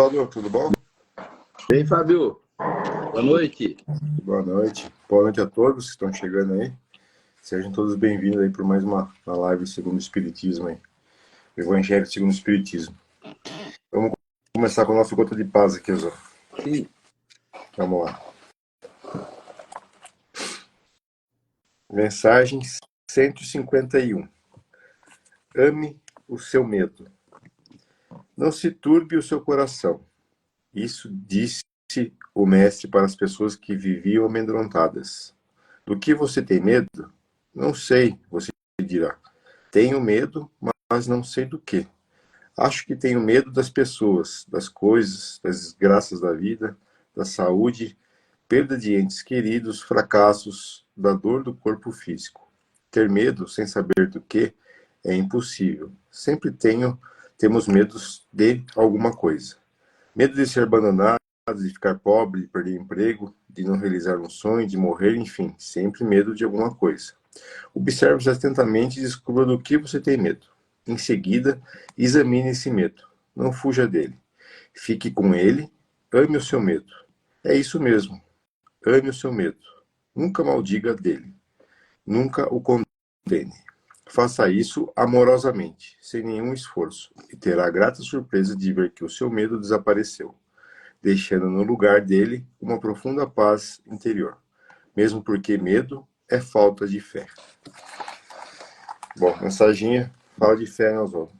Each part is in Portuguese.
Oswaldo, tudo bom? E aí, Fábio? Boa noite. Boa noite. Boa noite a todos que estão chegando aí. Sejam todos bem-vindos aí por mais uma live segundo o Espiritismo aí. Evangelho segundo o Espiritismo. Vamos começar com o nosso gota de paz aqui, Oswaldo. Sim. Vamos lá. Mensagem 151. Ame o seu medo. Não se turbe o seu coração. Isso disse o mestre para as pessoas que viviam amedrontadas. Do que você tem medo? Não sei, você dirá. Tenho medo, mas não sei do que. Acho que tenho medo das pessoas, das coisas, das desgraças da vida, da saúde, perda de entes queridos, fracassos, da dor do corpo físico. Ter medo sem saber do que é impossível. Sempre temos medos de alguma coisa. Medo de ser abandonado, de ficar pobre, de perder emprego, de não realizar um sonho, de morrer, enfim, sempre medo de alguma coisa. Observe-se atentamente e descubra do que você tem medo. Em seguida, examine esse medo. Não fuja dele. Fique com ele, ame o seu medo. É isso mesmo, ame o seu medo. Nunca maldiga dele. Nunca o condene. Faça isso amorosamente, sem nenhum esforço, e terá a grata surpresa de ver que o seu medo desapareceu, deixando no lugar dele uma profunda paz interior, mesmo porque medo é falta de fé. Bom, mensaginha fala de fé, né, Oswaldo?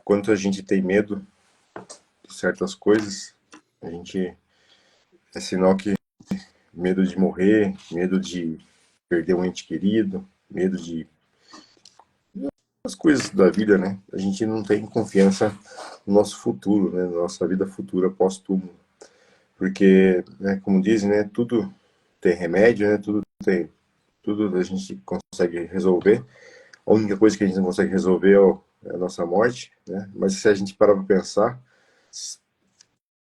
Quando a gente tem medo de certas coisas, a gente é sinal que medo de morrer, medo de perder um ente querido, medo de as coisas da vida, né? A gente não tem confiança no nosso futuro, né? Na nossa vida futura pós-túmulo. Porque, né, como dizem, né, tudo tem remédio, né? Tudo a gente consegue resolver. A única coisa que a gente não consegue resolver é a nossa morte, né? Mas se a gente parar para pensar,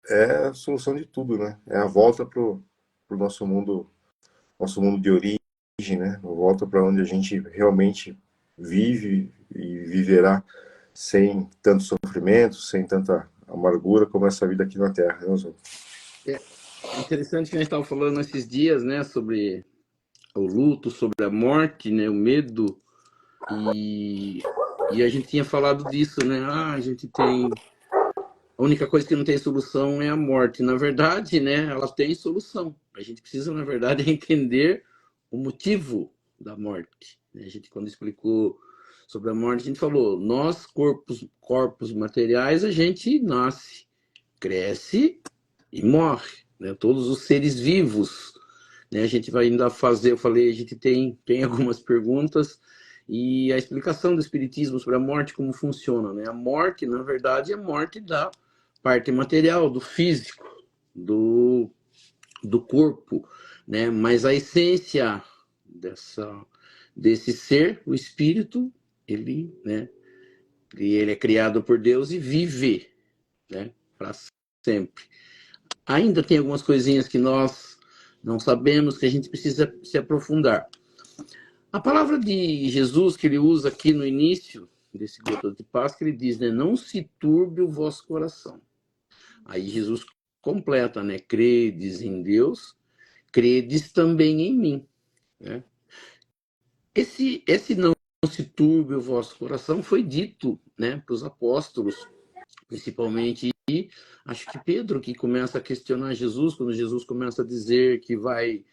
é a solução de tudo, né? É a volta pro nosso mundo de origem, né? A volta para onde a gente realmente vive e viverá sem tanto sofrimento, sem tanta amargura como essa vida aqui na Terra, né, Oswaldo? É interessante que a gente estava falando esses dias, né, sobre o luto, sobre a morte, né, o medo, e, e a gente tinha falado disso, né? A gente tem. A única coisa que não tem solução é a morte. Na verdade, né, ela tem solução. A gente precisa, na verdade, entender o motivo da morte. A gente, quando explicou sobre a morte, a gente falou: nós, corpos materiais, a gente nasce, cresce e morre, né? Todos os seres vivos, né? A gente vai ainda fazer, eu falei, a gente tem algumas perguntas e a explicação do espiritismo sobre a morte, como funciona, né? A morte, na verdade, é a morte da parte material, do físico, do, do corpo, né? Mas a essência desse ser, o espírito, ele, né? Ele é criado por Deus e vive, né? Para sempre. Ainda tem algumas coisinhas que nós não sabemos, que a gente precisa se aprofundar. A palavra de Jesus que ele usa aqui no início desse gota de paz, que ele diz, né, não se turbe o vosso coração. Aí Jesus completa, né, credes em Deus, credes também em mim, né? Esse não se turbe o vosso coração foi dito, né, para os apóstolos, principalmente. E acho que Pedro que começa a questionar Jesus, quando Jesus começa a dizer que vai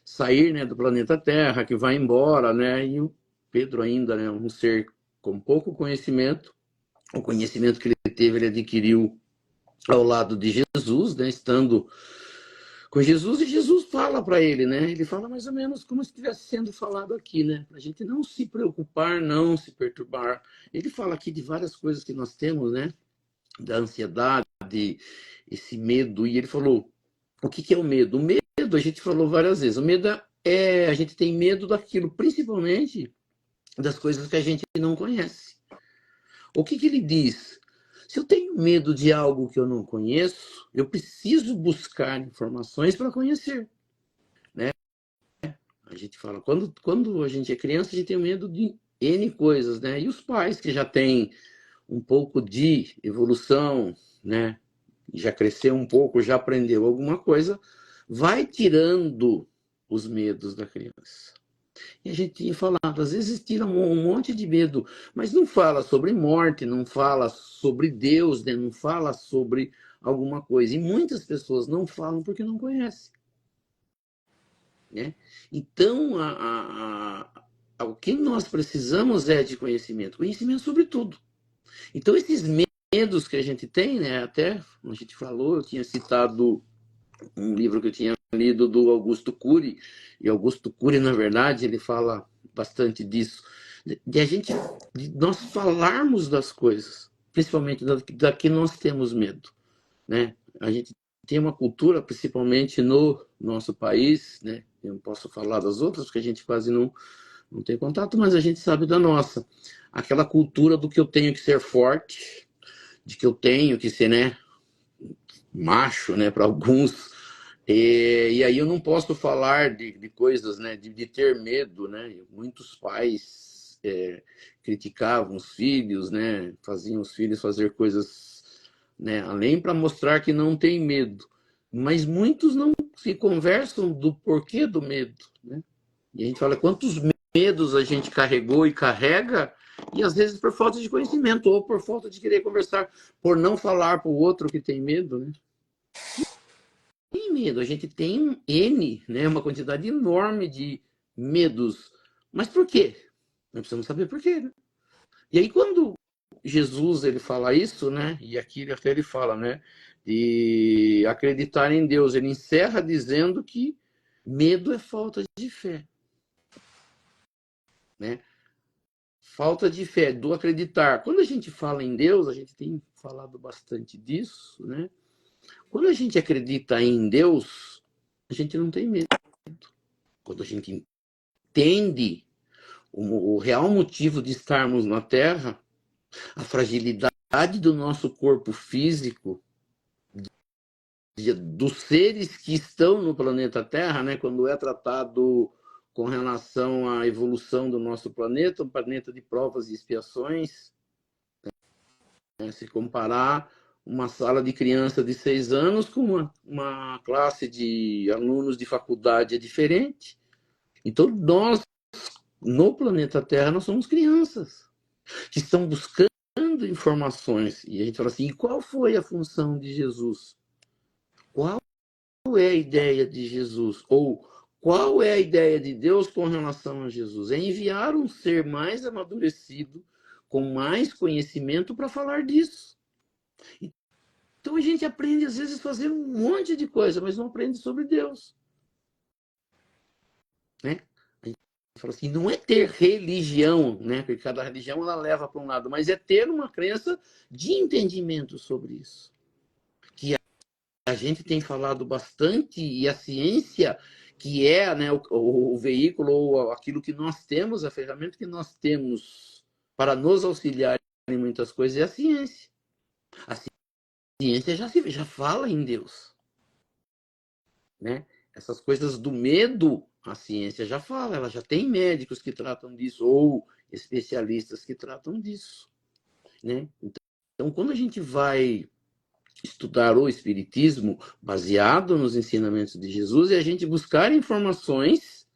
sair, né, do planeta Terra, que vai embora, né, e o Pedro ainda, né, um ser com pouco conhecimento, o conhecimento que ele teve, ele adquiriu ao lado de Jesus, né, estando com Jesus, e Jesus fala para ele, né, ele fala mais ou menos como se estivesse sendo falado aqui, né, para a gente não se preocupar, não se perturbar. Ele fala aqui de várias coisas que nós temos, né, da ansiedade, esse medo, e ele falou, o que é o medo? O medo, a gente falou várias vezes, o medo é, a gente tem medo daquilo, principalmente das coisas que a gente não conhece. O que ele diz? Se eu tenho medo de algo que eu não conheço, eu preciso buscar informações para conhecer, né? A gente fala, quando a gente é criança, a gente tem medo de N coisas, né? E os pais que já têm um pouco de evolução, né? Já cresceu um pouco, já aprendeu alguma coisa, vai tirando os medos da criança. E a gente tinha falado, às vezes tira um monte de medo, mas não fala sobre morte, não fala sobre Deus, né? Não fala sobre alguma coisa. E muitas pessoas não falam porque não conhecem. Né? Então, o que nós precisamos é de conhecimento. Conhecimento sobre tudo. Então, esses medos que a gente tem, né? Até a gente falou, eu tinha citado um livro que eu tinha lido do Augusto Cury, e Augusto Cury, na verdade, ele fala bastante disso, de nós falarmos das coisas, principalmente da que nós temos medo, né? A gente tem uma cultura, principalmente no nosso país, né? Eu não posso falar das outras, porque a gente quase não tem contato, mas a gente sabe da nossa. Aquela cultura do que eu tenho que ser forte, de que eu tenho que ser, né, macho, né, para alguns. E aí eu não posso falar de coisas, né, de ter medo, né? Muitos pais criticavam os filhos, né, faziam os filhos fazer coisas, né, além para mostrar que não tem medo. Mas muitos não se conversam do porquê do medo, né? E a gente fala quantos medos a gente carregou e carrega, e às vezes por falta de conhecimento, ou por falta de querer conversar, por não falar para o outro que tem medo, né? Tem medo, a gente tem N, né, uma quantidade enorme de medos. Mas por quê? Nós precisamos saber por quê, né? E aí quando Jesus ele fala isso, né, e aqui até ele fala, né, de acreditar em Deus, ele encerra dizendo que medo é falta de fé, né? Falta de fé, do acreditar. Quando a gente fala em Deus, a gente tem falado bastante disso, né? Quando a gente acredita em Deus, a gente não tem medo. Quando a gente entende o real motivo de estarmos na Terra, a fragilidade do nosso corpo físico, dos seres que estão no planeta Terra, né, quando é tratado com relação à evolução do nosso planeta, um planeta de provas e expiações, né, se comparar uma sala de criança de 6 anos com uma classe de alunos de faculdade é diferente. Então, nós, no planeta Terra, nós somos crianças que estão buscando informações. E a gente fala assim, e qual foi a função de Jesus? Qual é a ideia de Jesus? Ou qual é a ideia de Deus com relação a Jesus? É enviar um ser mais amadurecido, com mais conhecimento para falar disso. Então a gente aprende, às vezes, a fazer um monte de coisa, mas não aprende sobre Deus. Né? A gente fala assim, não é ter religião, né? Porque cada religião ela leva para um lado, mas é ter uma crença de entendimento sobre isso. Que a gente tem falado bastante, e a ciência, que é, né, o veículo, ou aquilo que nós temos, a ferramenta que nós temos para nos auxiliar em muitas coisas, é a ciência. A ciência já fala em Deus. Né? Essas coisas do medo, a ciência já fala, ela já tem médicos que tratam disso, ou especialistas que tratam disso. Né? Então, quando a gente vai estudar o Espiritismo baseado nos ensinamentos de Jesus, é a gente buscar informações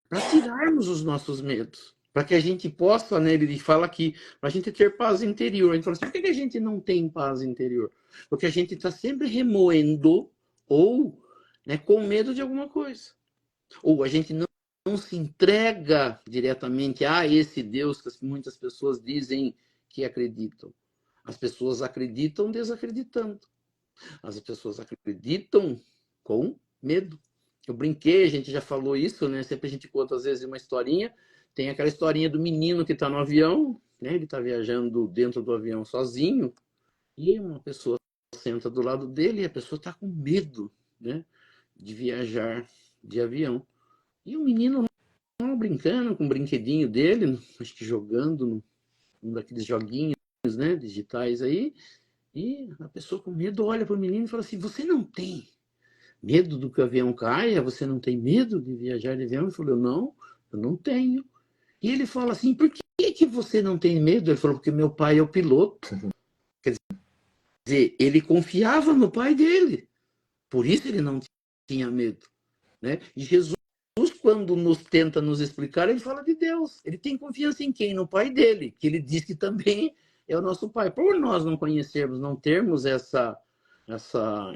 para tirarmos os nossos medos, para que a gente possa, né, ele fala aqui, para a gente ter paz interior. A gente fala assim, por que a gente não tem paz interior? Porque a gente está sempre remoendo ou, né, com medo de alguma coisa. Ou a gente não se entrega diretamente a esse Deus que muitas pessoas dizem que acreditam. As pessoas acreditam desacreditando. As pessoas acreditam com medo. Eu brinquei, a gente já falou isso, né? Sempre a gente conta às vezes uma historinha. Tem aquela historinha do menino que está no avião, né? Ele está viajando dentro do avião sozinho e uma pessoa senta do lado dele e a pessoa está com medo, né, de viajar de avião. E o menino lá brincando com o brinquedinho dele, acho que jogando um daqueles joguinhos, né, digitais aí, e a pessoa com medo olha para o menino e fala assim, você não tem medo do que o avião caia? Você não tem medo de viajar de avião? Ele falou, não, eu não tenho. E ele fala assim, por que você não tem medo? Ele falou, porque meu pai é o piloto. Quer dizer, ele confiava no pai dele. Por isso ele não tinha medo. Né? E Jesus, quando nos tenta nos explicar, ele fala de Deus. Ele tem confiança em quem? No pai dele, que ele diz que também é o nosso pai. Por nós não conhecermos, não termos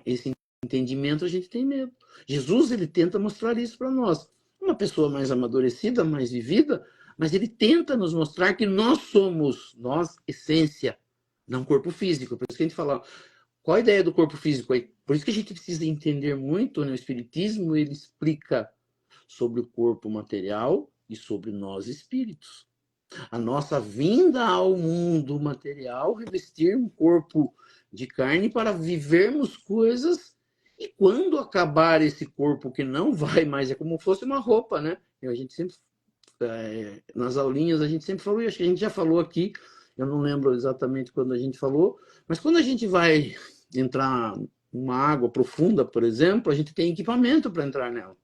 esse entendimento, a gente tem medo. Jesus, ele tenta mostrar isso para nós. Uma pessoa mais amadurecida, mais vivida, mas ele tenta nos mostrar que nós somos, nós, essência, não corpo físico. Por isso que a gente fala, qual a ideia do corpo físico aí? Por isso que a gente precisa entender muito, né? O Espiritismo, ele explica sobre o corpo material e sobre nós espíritos. A nossa vinda ao mundo material, revestir um corpo de carne para vivermos coisas, e quando acabar esse corpo que não vai mais, é como fosse uma roupa, né? A gente sempre, nas aulinhas, a gente sempre falou, e acho que a gente já falou aqui, eu não lembro exatamente quando a gente falou, mas quando a gente vai entrar numa água profunda, por exemplo, a gente tem equipamento para entrar nela.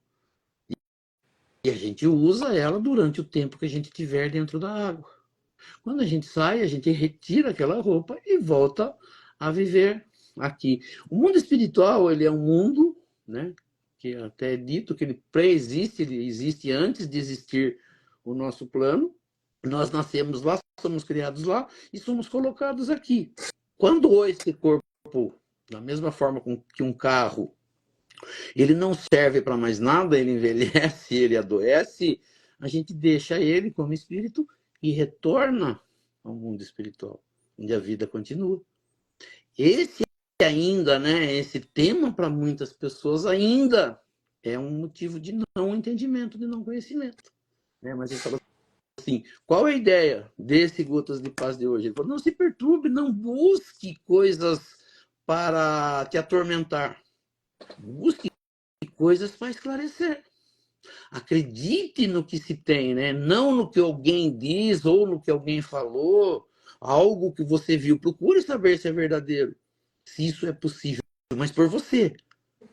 E a gente usa ela durante o tempo que a gente estiver dentro da água. Quando a gente sai, a gente retira aquela roupa e volta a viver aqui. O mundo espiritual, ele é um mundo, né, que até é dito que ele pré-existe, ele existe antes de existir o nosso plano. Nós nascemos lá, somos criados lá e somos colocados aqui. Quando esse corpo, da mesma forma que um carro, ele não serve para mais nada, ele envelhece, ele adoece, a gente deixa ele como espírito e retorna ao mundo espiritual, onde a vida continua. Esse ainda, né, esse tema para muitas pessoas ainda é um motivo de não entendimento, de não conhecimento. Né? Mas ele fala assim, qual é a ideia desse Gotas de Paz de hoje? Ele falou, não se perturbe, não busque coisas para te atormentar. Busque coisas para esclarecer. Acredite no que se tem, né? Não no que alguém diz ou no que alguém falou, algo que você viu. Procure saber se é verdadeiro, se isso é possível, mas por você.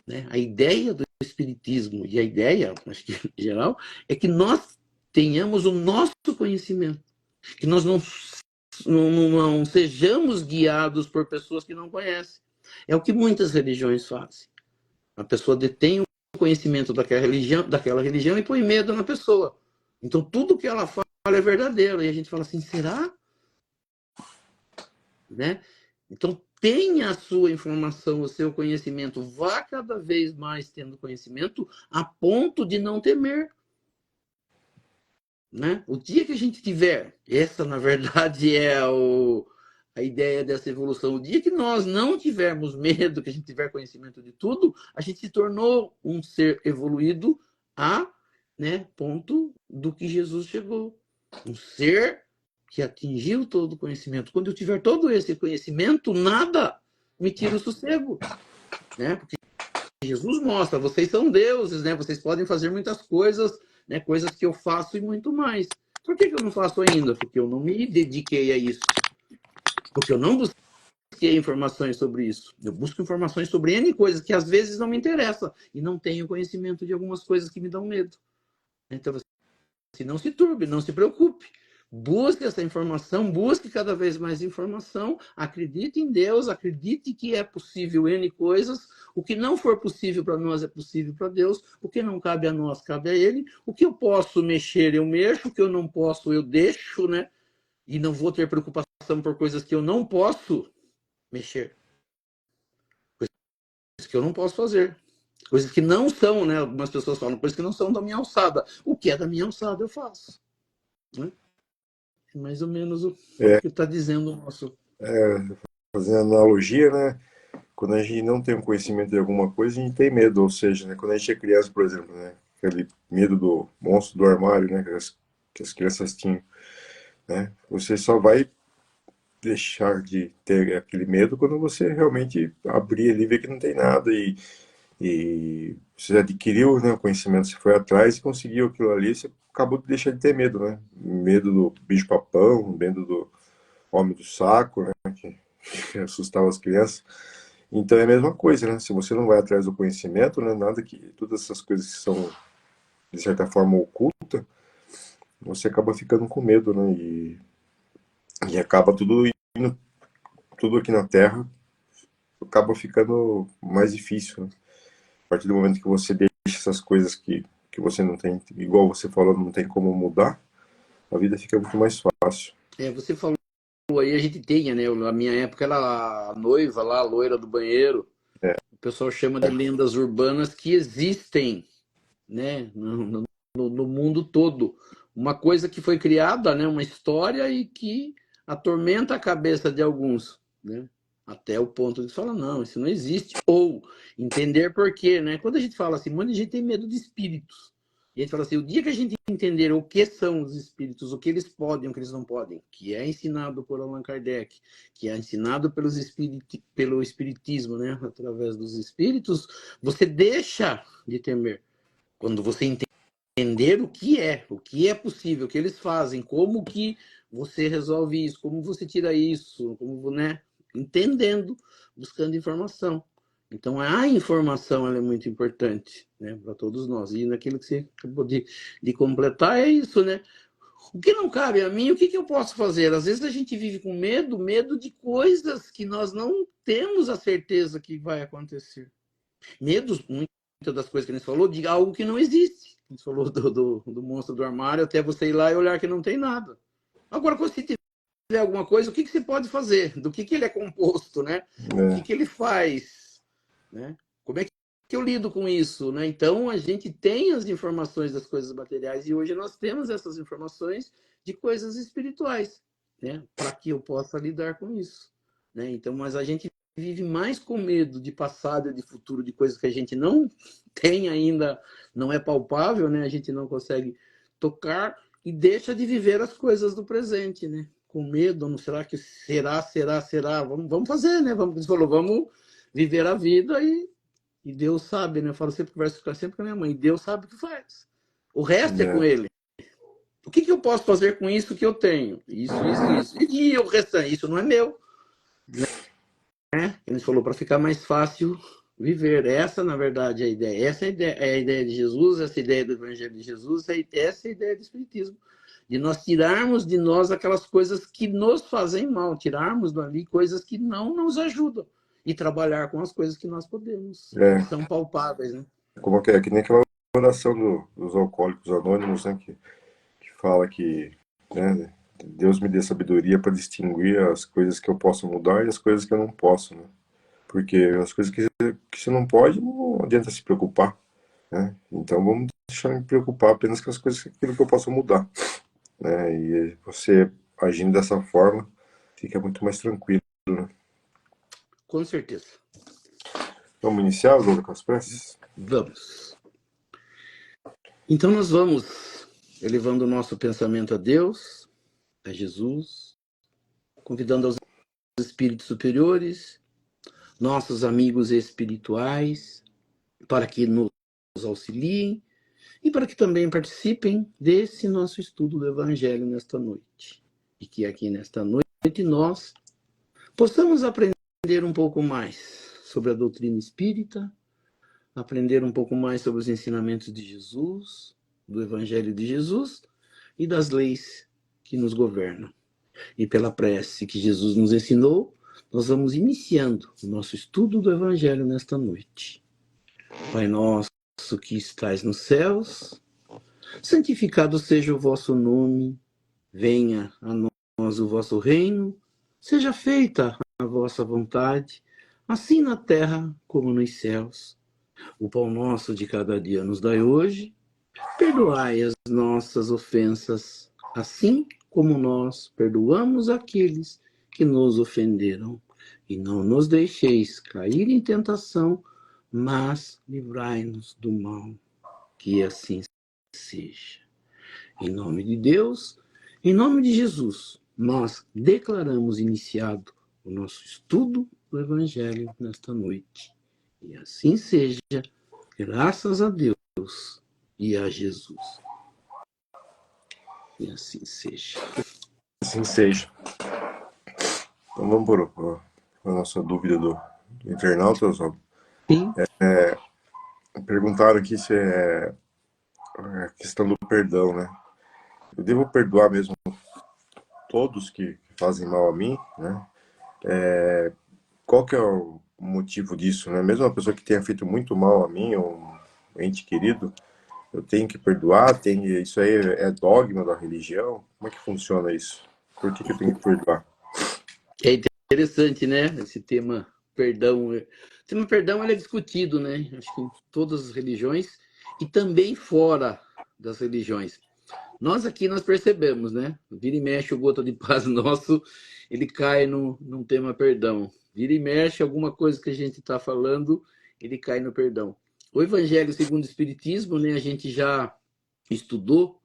Né? A ideia do Espiritismo e a ideia, acho que em geral, é que nós tenhamos o nosso conhecimento, que nós não sejamos guiados por pessoas que não conhecem. É o que muitas religiões fazem. A pessoa detém o conhecimento daquela religião e põe medo na pessoa. Então, tudo que ela fala é verdadeiro. E a gente fala assim, será? Né? Então, tenha a sua informação, o seu conhecimento. Vá cada vez mais tendo conhecimento a ponto de não temer. Né? O dia que a gente tiver, essa, na verdade, é a ideia dessa evolução. O dia que nós não tivermos medo, que a gente tiver conhecimento de tudo, a gente se tornou um ser evoluído a, né, ponto do que Jesus chegou. Um ser que atingiu todo o conhecimento. Quando eu tiver todo esse conhecimento, nada me tira o sossego. Né? Porque Jesus mostra, vocês são deuses, né? Vocês podem fazer muitas coisas, né? Coisas que eu faço e muito mais. Por que eu não faço ainda? Porque eu não me dediquei a isso. Porque eu não busquei informações sobre isso. Eu busco informações sobre N coisas que às vezes não me interessam e não tenho conhecimento de algumas coisas que me dão medo. Então, assim, não se turbe, não se preocupe. Busque essa informação, busque cada vez mais informação, acredite em Deus, acredite que é possível N coisas. O que não for possível para nós é possível para Deus, o que não cabe a nós cabe a Ele. O que eu posso mexer, eu mexo, o que eu não posso, eu deixo, né? E não vou ter preocupação por coisas que eu não posso mexer, coisas que eu não posso fazer, coisas que não são, né? Algumas pessoas falam, coisas que não são da minha alçada. O que é da minha alçada eu faço. Né? Mais ou menos o que está dizendo o nosso. Fazendo analogia, né? Quando a gente não tem um conhecimento de alguma coisa, a gente tem medo. Ou seja, né? Quando a gente é criança, por exemplo, né? Aquele medo do monstro do armário, né? Que as crianças tinham, né? Você só vai deixar de ter aquele medo quando você realmente abrir ali e ver que não tem nada e você adquiriu, né, o conhecimento, você foi atrás e conseguiu aquilo ali, você acabou de deixar de ter medo, né? Medo do bicho-papão, medo do homem do saco, né? Que assustava as crianças. Então é a mesma coisa, né? Se você não vai atrás do conhecimento, né, nada que todas essas coisas que são de certa forma ocultas, você acaba ficando com medo, né? E acaba tudo indo, tudo aqui na Terra acaba ficando mais difícil, né? A partir do momento que você deixa essas coisas que você não tem, igual você falou, não tem como mudar, a vida fica muito mais fácil. Você falou aí, a gente tinha, né? A minha época era a noiva lá, a loira do banheiro. É, O pessoal chama de lendas urbanas que existem, né? No mundo todo. Uma coisa que foi criada, né? Uma história e que atormenta a cabeça de alguns, né? Até o ponto de falar, não, isso não existe. Ou entender por quê, né? Quando a gente fala assim, muita gente tem medo de espíritos. E a gente fala assim, o dia que a gente entender o que são os espíritos, o que eles podem, o que eles não podem, que é ensinado por Allan Kardec, que é ensinado pelo espiritismo, né? Através dos espíritos, você deixa de temer. Quando você entender o que é possível, o que eles fazem, como que você resolve isso, como você tira isso, como, né? Entendendo, buscando informação. Então, a informação ela é muito importante, né, para todos nós. E naquilo que você acabou de completar é isso, né? O que não cabe a mim, o que eu posso fazer? Às vezes a gente vive com medo, medo de coisas que nós não temos a certeza que vai acontecer. Medos, muitas das coisas que a gente falou, de algo que não existe. A gente falou do monstro do armário, até você ir lá e olhar que não tem nada. Agora, quando você tiver alguma coisa, o que você pode fazer? Do que ele é composto, né? O é, que ele faz? Né? Como é que eu lido com isso? Né? Então, a gente tem as informações das coisas materiais e hoje nós temos essas informações de coisas espirituais, né? Para que eu possa lidar com isso. Né? Então, mas a gente vive mais com medo de passado e de futuro, de coisas que a gente não tem ainda, não é palpável, né? A gente não consegue tocar e deixa de viver as coisas do presente, né? Com medo, não será que será? Vamos fazer, né? Vamos viver a vida e Deus sabe, né? Eu falo sempre, converso sempre com a minha mãe, Deus sabe o que faz. O resto é com é, ele. O que eu posso fazer com isso que eu tenho? Isso. E o restante, isso não é meu. Ele falou para ficar mais fácil viver. Essa, na verdade, é a ideia. Essa é a ideia de Jesus, essa é a ideia do Evangelho de Jesus, essa é a ideia do Espiritismo. De nós tirarmos de nós aquelas coisas que nos fazem mal, tirarmos dali coisas que não nos ajudam e trabalhar com as coisas que nós podemos, que é, são palpáveis, né? como que é, que nem aquela oração dos alcoólicos anônimos, né, que fala que, né, Deus me dê sabedoria para distinguir as coisas que eu posso mudar e as coisas que eu não posso, né? Porque as coisas que você não pode, não adianta se preocupar, né? Então vamos deixar me preocupar apenas com as coisas aquilo que eu posso mudar, né? E você agindo dessa forma fica muito mais tranquilo, né? Com certeza. Vamos iniciar, Loura, com as preces? Vamos. Então nós vamos elevando o nosso pensamento a Deus, a Jesus, convidando aos espíritos superiores, nossos amigos espirituais, para que nos auxiliem e para que também participem desse nosso estudo do Evangelho nesta noite. E que aqui nesta noite nós possamos aprender um pouco mais sobre a doutrina espírita, aprender um pouco mais sobre os ensinamentos de Jesus, do Evangelho de Jesus e das leis que nos governam. E pela prece que Jesus nos ensinou, nós vamos iniciando o nosso estudo do Evangelho nesta noite. Pai nosso que estais nos céus, santificado seja o vosso nome, venha a nós o vosso reino, seja feita a vossa vontade, assim na terra como nos céus. O pão nosso de cada dia nos dai hoje, perdoai as nossas ofensas, assim como nós perdoamos aqueles que nos ofenderam. E não nos deixeis cair em tentação, mas livrai-nos do mal. Que assim seja. Em nome de Deus, em nome de Jesus, nós declaramos iniciado o nosso estudo do Evangelho nesta noite. E assim seja, graças a Deus e a Jesus. E assim seja. Assim seja. Então vamos por a nossa dúvida do internauta, Oswaldo. Sim. Perguntaram aqui se é a questão do perdão, né? Eu devo perdoar mesmo todos que fazem mal a mim, né? Qual que é o motivo disso, né? Mesmo uma pessoa que tenha feito muito mal a mim, ou um ente querido, eu tenho que perdoar? Isso aí é dogma da religião? Como é que funciona isso? Por que eu tenho que perdoar? É interessante, né? Esse tema perdão. O tema perdão ele é discutido, né? Acho que em todas as religiões e também fora das religiões. Nós aqui nós percebemos, né? Vira e mexe o gota de paz nosso, ele cai num tema perdão. Vira e mexe alguma coisa que a gente está falando, ele cai no perdão. O Evangelho segundo o Espiritismo, né? A gente já estudou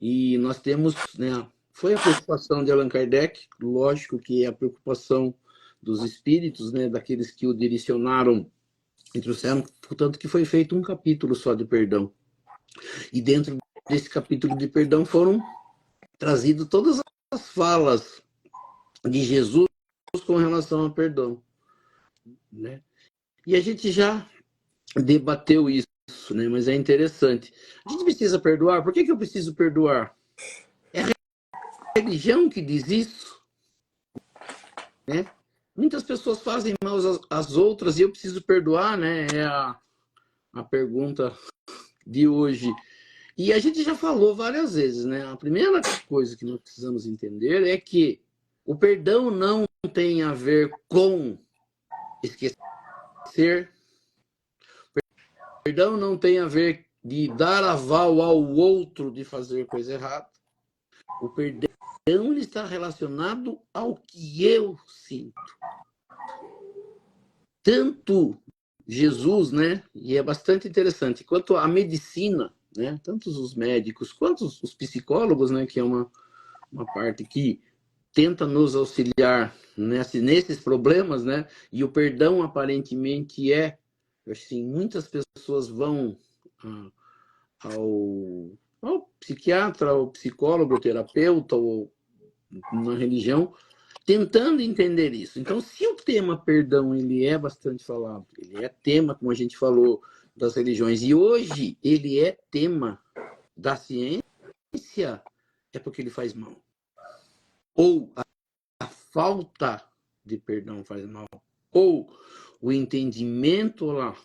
e nós temos, né? Foi a preocupação de Allan Kardec, lógico que é a preocupação dos espíritos, né? Daqueles que o direcionaram e trouxeram, portanto que foi feito um capítulo só de perdão. E dentro desse capítulo de perdão foram trazido todas as falas de Jesus com relação ao perdão, né? E a gente já debateu isso, né? Mas é interessante. A gente precisa perdoar. Por que eu preciso perdoar? É a religião que diz isso, né? Muitas pessoas fazem mal às outras e eu preciso perdoar, né? É a pergunta de hoje. E a gente já falou várias vezes, né? A primeira coisa que nós precisamos entender é que o perdão não tem a ver com esquecer. Perdão não tem a ver de dar aval ao outro de fazer coisa errada. O perdão ele está relacionado ao que eu sinto. Tanto Jesus, né? E é bastante interessante, quanto a medicina, né? Tanto os médicos quanto os psicólogos, né? Que é uma parte que tenta nos auxiliar nesses problemas, né? E o perdão aparentemente assim, muitas pessoas vão ao psiquiatra, ao psicólogo, ao terapeuta, ou na religião, tentando entender isso. Então, se o tema perdão ele é bastante falado, ele é tema, como a gente falou, das religiões, e hoje ele é tema da ciência, é porque ele faz mal. Ou a falta de perdão faz mal. Ou o entendimento lá.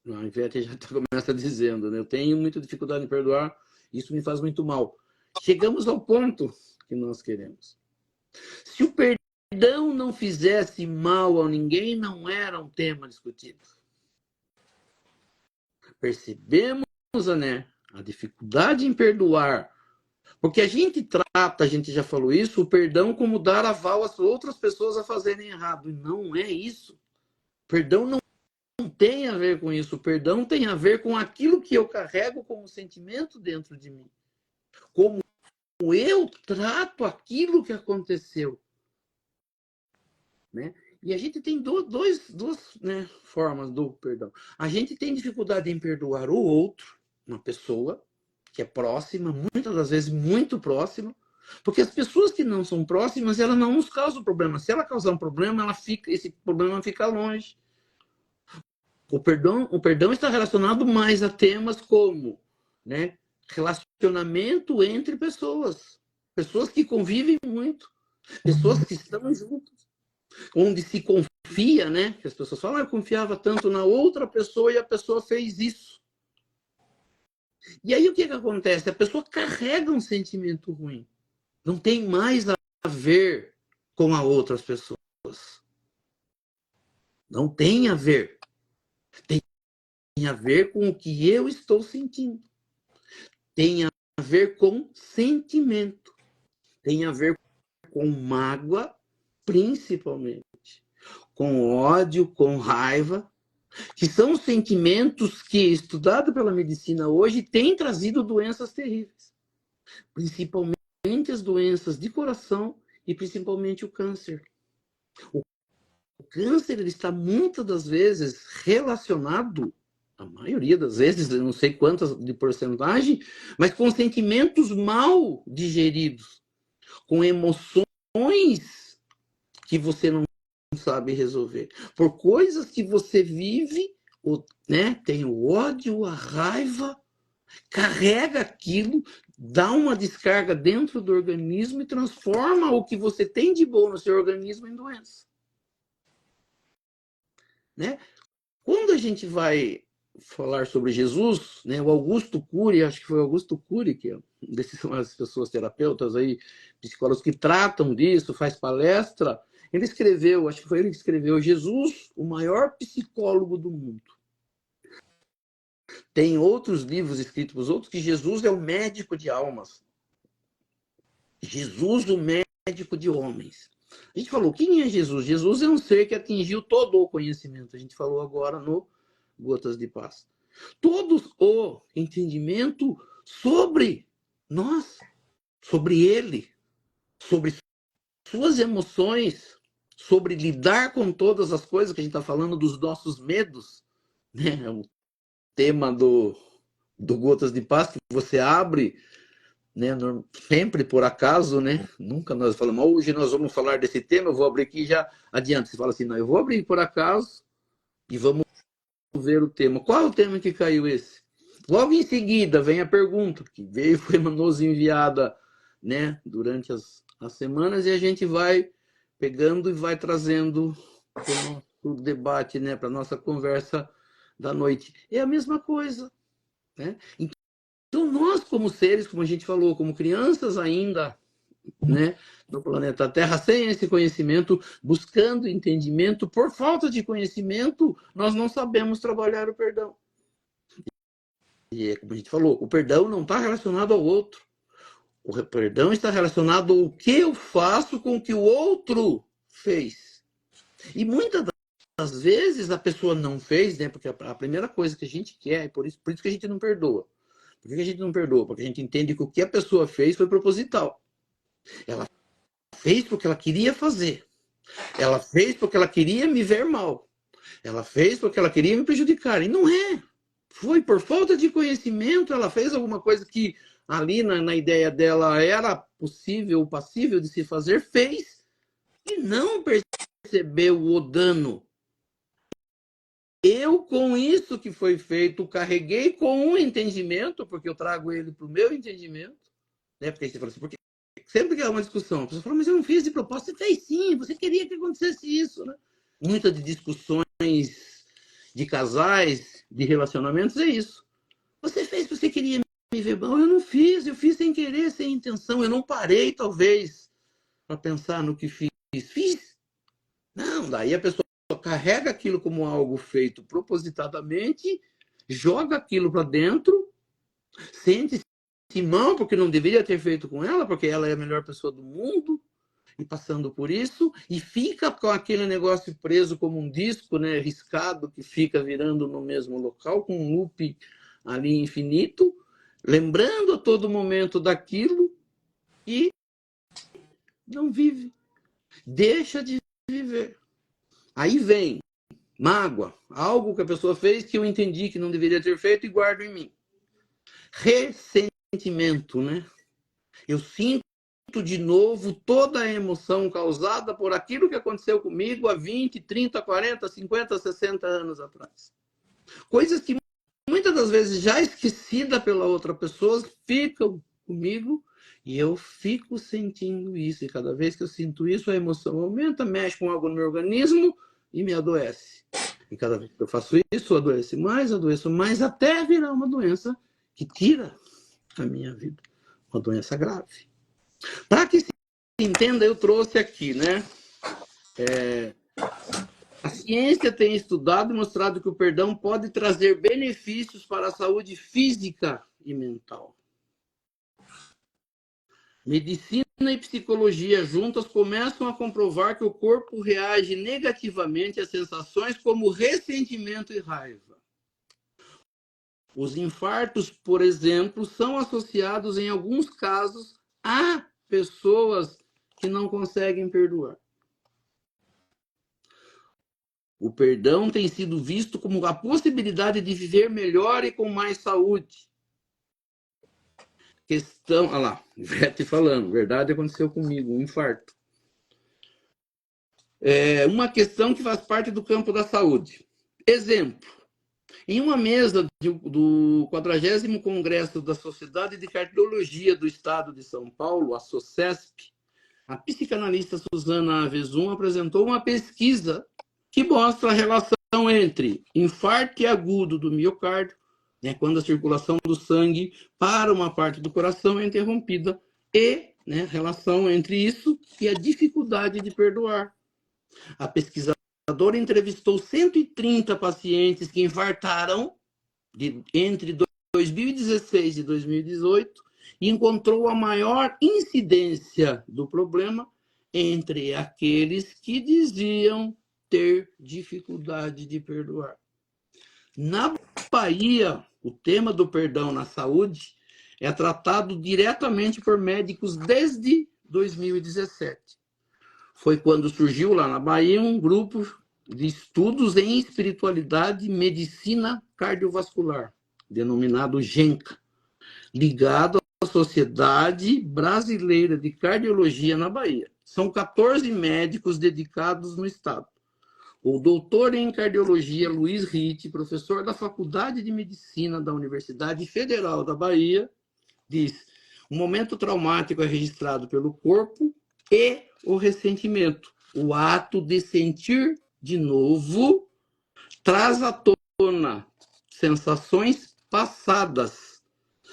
A Ivete já começa dizendo, né? Eu tenho muita dificuldade em perdoar, isso me faz muito mal. Chegamos ao ponto que nós queremos. Se o perdão não fizesse mal a ninguém, não era um tema discutido. Percebemos, né, a dificuldade em perdoar. Porque a gente trata, a gente já falou isso, o perdão como dar aval às outras pessoas a fazerem errado. E não é isso. Perdão não tem a ver com isso. O perdão tem a ver com aquilo que eu carrego como sentimento dentro de mim. Como eu trato aquilo que aconteceu. Né? E a gente tem duas né, formas do perdão. A gente tem dificuldade em perdoar o outro, uma pessoa que é próxima, muitas das vezes muito próxima, porque as pessoas que não são próximas, ela não nos causam problema. Se ela causar um problema, esse problema fica longe. O perdão está relacionado mais a temas como, né, relacionamento entre pessoas, pessoas que convivem muito, pessoas que estão juntas, onde se confia, né? Que as pessoas falam, eu confiava tanto na outra pessoa e a pessoa fez isso. E aí o que acontece? A pessoa carrega um sentimento ruim. Não tem mais a ver com as outras pessoas. Não tem a ver. Tem a ver com o que eu estou sentindo. Tem a ver com sentimento. Tem a ver com mágoa, principalmente. Com ódio, com raiva, que são sentimentos que, estudado pela medicina hoje, têm trazido doenças terríveis. Principalmente as doenças de coração e principalmente o câncer. O câncer ele está muitas das vezes relacionado, a maioria das vezes, eu não sei quantas de porcentagem, mas com sentimentos mal digeridos, com emoções que você não sabe resolver, por coisas que você vive, né? Tem o ódio, a raiva, carrega aquilo dá uma descarga dentro do organismo e transforma o que você tem de bom no seu organismo em doença. Né? Quando a gente vai falar sobre Jesus, né, o Augusto Cury, acho que foi o Augusto Cury, que são as pessoas terapeutas aí, psicólogos que tratam disso, faz palestra, ele escreveu, acho que foi ele que escreveu, Jesus, o maior psicólogo do mundo. Tem outros livros escritos por outros que Jesus é o médico de almas. Jesus, o médico de homens. A gente falou, quem é Jesus? Jesus é um ser que atingiu todo o conhecimento. A gente falou agora no Gotas de Paz. Todo o entendimento sobre nós, sobre ele, sobre suas emoções, sobre lidar com todas as coisas que a gente está falando, dos nossos medos. Né? O tema do Gotas de Paz, que você abre, né, sempre por acaso, né? Nunca nós falamos, hoje nós vamos falar desse tema, eu vou abrir aqui e já adianta. Você fala assim, não, eu vou abrir por acaso e vamos ver o tema. Qual é o tema que caiu esse? Logo em seguida vem a pergunta, que veio, foi nos enviada, né, durante as semanas, e a gente vai pegando e vai trazendo para o nosso debate, né, para a nossa conversa da noite. É a mesma coisa. Né? Então, nós, como seres, como a gente falou, como crianças ainda, né, no planeta Terra, sem esse conhecimento, buscando entendimento, por falta de conhecimento, nós não sabemos trabalhar o perdão. E como a gente falou, o perdão não está relacionado ao outro. O perdão está relacionado ao que eu faço com o que o outro fez. E muitas das vezes a pessoa não fez, né? Porque a primeira coisa que a gente quer, por isso que a gente não perdoa. Por que a gente não perdoa? Porque a gente entende que o que a pessoa fez foi proposital. Ela fez porque ela queria fazer. Ela fez porque ela queria me ver mal. Ela fez porque ela queria me prejudicar. E não é. Foi por falta de conhecimento, ela fez alguma coisa que ali na ideia dela era possível, passível de se fazer, fez e não percebeu o dano. Eu, com isso que foi feito, carreguei com um entendimento, porque eu trago ele para o meu entendimento, né? Porque aí você fala assim, porque sempre que há uma discussão, a pessoa fala, mas eu não fiz de propósito. Você fez sim, você queria que acontecesse isso, né? Muitas de discussões de casais, de relacionamentos, é isso. Você fez porque você queria me ver mal, eu não fiz, eu fiz sem querer, sem intenção, eu não parei, talvez, para pensar no que fiz. Fiz. Não, daí a pessoa carrega aquilo como algo feito propositadamente, joga aquilo para dentro, sente-se mal porque não deveria ter feito com ela, porque ela é a melhor pessoa do mundo, e passando por isso, e fica com aquele negócio preso como um disco, né, riscado, que fica virando no mesmo local, com um loop ali infinito, lembrando a todo momento daquilo e não vive. Deixa de viver. Aí vem mágoa, algo que a pessoa fez que eu entendi que não deveria ter feito e guardo em mim. Ressentimento, né? Eu sinto de novo toda a emoção causada por aquilo que aconteceu comigo há 20, 30, 40, 50, 60 anos atrás. Coisas que muitas das vezes já esquecida pela outra pessoa ficam comigo e eu fico sentindo isso. E cada vez que eu sinto isso, a emoção aumenta, mexe com algo no meu organismo e me adoece. E cada vez que eu faço isso, eu adoeço mais, até virar uma doença que tira a minha vida. Uma doença grave. Para que se entenda, eu trouxe aqui, né? A ciência tem estudado e mostrado que o perdão pode trazer benefícios para a saúde física e mental. Medicina e psicologia juntas começam a comprovar que o corpo reage negativamente a sensações como ressentimento e raiva. Os infartos, por exemplo, são associados em alguns casos a pessoas que não conseguem perdoar. O perdão tem sido visto como a possibilidade de viver melhor e com mais saúde. Questão, olha lá, Ivete falando, verdade aconteceu comigo, um infarto. É uma questão que faz parte do campo da saúde. Exemplo, Em uma mesa do 40º Congresso da Sociedade de Cardiologia do Estado de São Paulo, a SOCESP, a psicanalista Suzana Avezum apresentou uma pesquisa que mostra a relação entre infarto agudo do miocárdio, né, quando a circulação do sangue para uma parte do coração é interrompida, e né, relação entre isso e a dificuldade de perdoar. A pesquisadora entrevistou 130 pacientes que infartaram entre 2016 e 2018 e encontrou a maior incidência do problema entre aqueles que diziam ter dificuldade de perdoar. Na Bahia, o tema do perdão na saúde é tratado diretamente por médicos desde 2017. Foi quando surgiu lá na Bahia um grupo de estudos em espiritualidade e medicina cardiovascular, denominado GENCA, ligado à Sociedade Brasileira de Cardiologia na Bahia. São 14 médicos dedicados no estado. O doutor em cardiologia Luiz Ritt, professor da Faculdade de Medicina da Universidade Federal da Bahia, diz: o momento traumático é registrado pelo corpo e o ressentimento. O ato de sentir de novo traz à tona sensações passadas.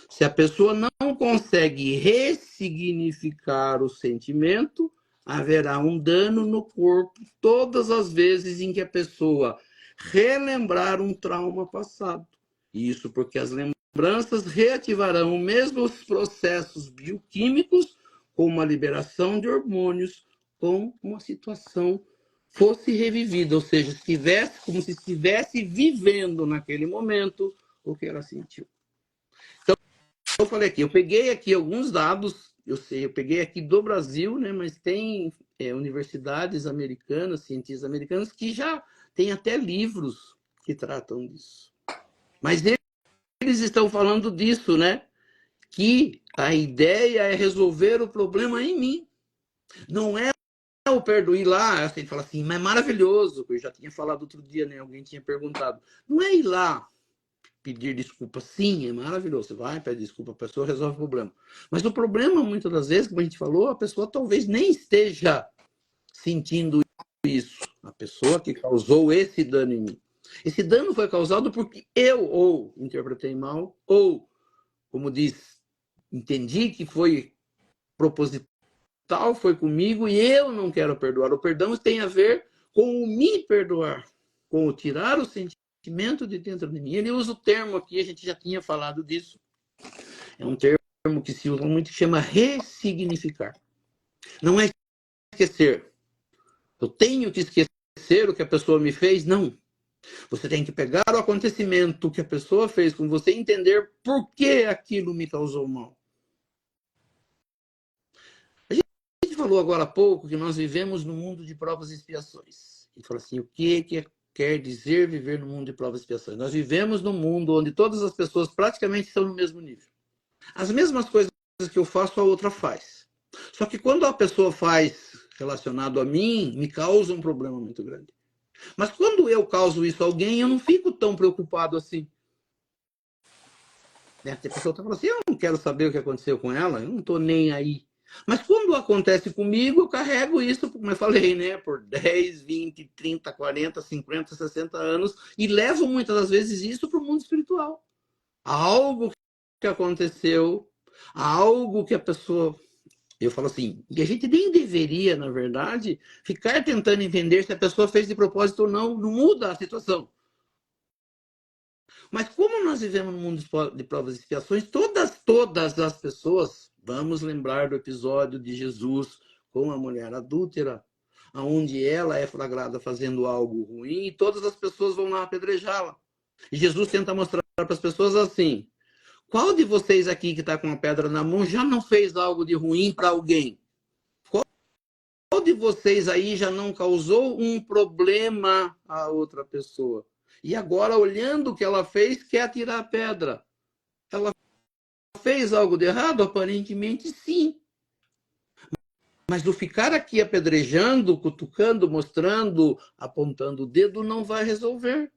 Se a pessoa não consegue ressignificar o sentimento, haverá um dano no corpo todas as vezes em que a pessoa relembrar um trauma passado. Isso porque as lembranças reativarão mesmo os processos bioquímicos, como a liberação de hormônios, com uma situação fosse revivida, ou seja, estivesse como se estivesse vivendo naquele momento o que ela sentiu. Então, eu falei aqui, eu peguei aqui alguns dados, eu peguei aqui do Brasil, né, mas tem universidades americanas, cientistas americanos, que já têm até livros que tratam disso. Mas eles estão falando disso, né? Que a ideia é resolver o problema em mim. Não é o perdoar lá, você fala assim, mas é maravilhoso, eu já tinha falado outro dia, né? Alguém tinha perguntado. Não é ir lá pedir desculpa, sim, é maravilhoso. Você vai, pede desculpa, a pessoa resolve o problema. Mas o problema, muitas das vezes, como a gente falou, a pessoa talvez nem esteja sentindo isso. A pessoa que causou esse dano em mim. Esse dano foi causado porque eu ou interpretei mal, ou, como diz, entendi que foi proposital, foi comigo e eu não quero perdoar. O perdão tem a ver com o me perdoar, com o tirar o sentimento de dentro de mim. Ele usa o termo aqui, a gente já tinha falado disso. É um termo que se usa muito, que chama ressignificar. Não é esquecer. Eu tenho que esquecer o que a pessoa me fez? Não. Você tem que pegar o acontecimento que a pessoa fez com você e entender por que aquilo me causou mal. A gente falou agora há pouco que nós vivemos num mundo de provas e expiações. E falou assim, o que quer dizer viver no mundo de provas e expiações? Nós vivemos num mundo onde todas as pessoas praticamente estão no mesmo nível. As mesmas coisas que eu faço, a outra faz. Só que quando a pessoa faz relacionado a mim, me causa um problema muito grande. Mas quando eu causo isso a alguém, eu não fico tão preocupado assim. A pessoa está falando assim, eu não quero saber o que aconteceu com ela, eu não estou nem aí. Mas quando acontece comigo, eu carrego isso, como eu falei, né, por 10, 20, 30, 40, 50, 60 anos, e levo muitas das vezes isso para o mundo espiritual. Algo que aconteceu, algo que a pessoa... Eu falo assim, que a gente nem deveria, na verdade, ficar tentando entender se a pessoa fez de propósito ou não, não muda a situação. Mas como nós vivemos num mundo de provas e expiações, todas as pessoas, vamos lembrar do episódio de Jesus com a mulher adúltera, onde ela é flagrada fazendo algo ruim e todas as pessoas vão lá apedrejá-la. E Jesus tenta mostrar para as pessoas assim, qual de vocês aqui que está com a pedra na mão já não fez algo de ruim para alguém? Qual de vocês aí já não causou um problema a outra pessoa? E agora, olhando o que ela fez, quer atirar a pedra. Ela fez algo de errado? Aparentemente, sim. Mas o ficar aqui apedrejando, cutucando, mostrando, apontando o dedo, não vai resolver.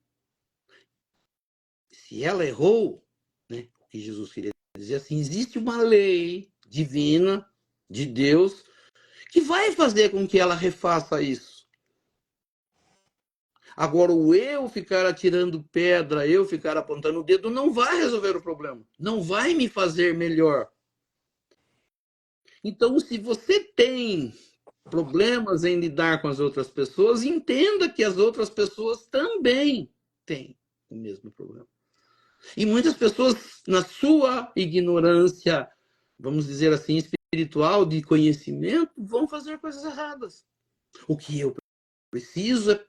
se ela errou, né, o que Jesus queria dizer assim, existe uma lei divina de Deus que vai fazer com que ela refaça isso. Agora, o eu ficar atirando pedra, eu ficar apontando o dedo, não vai resolver o problema. Não vai me fazer melhor. Então, se você tem problemas em lidar com as outras pessoas, entenda que as outras pessoas também têm o mesmo problema. E muitas pessoas, na sua ignorância, vamos dizer assim, espiritual, de conhecimento, vão fazer coisas erradas. O que eu preciso é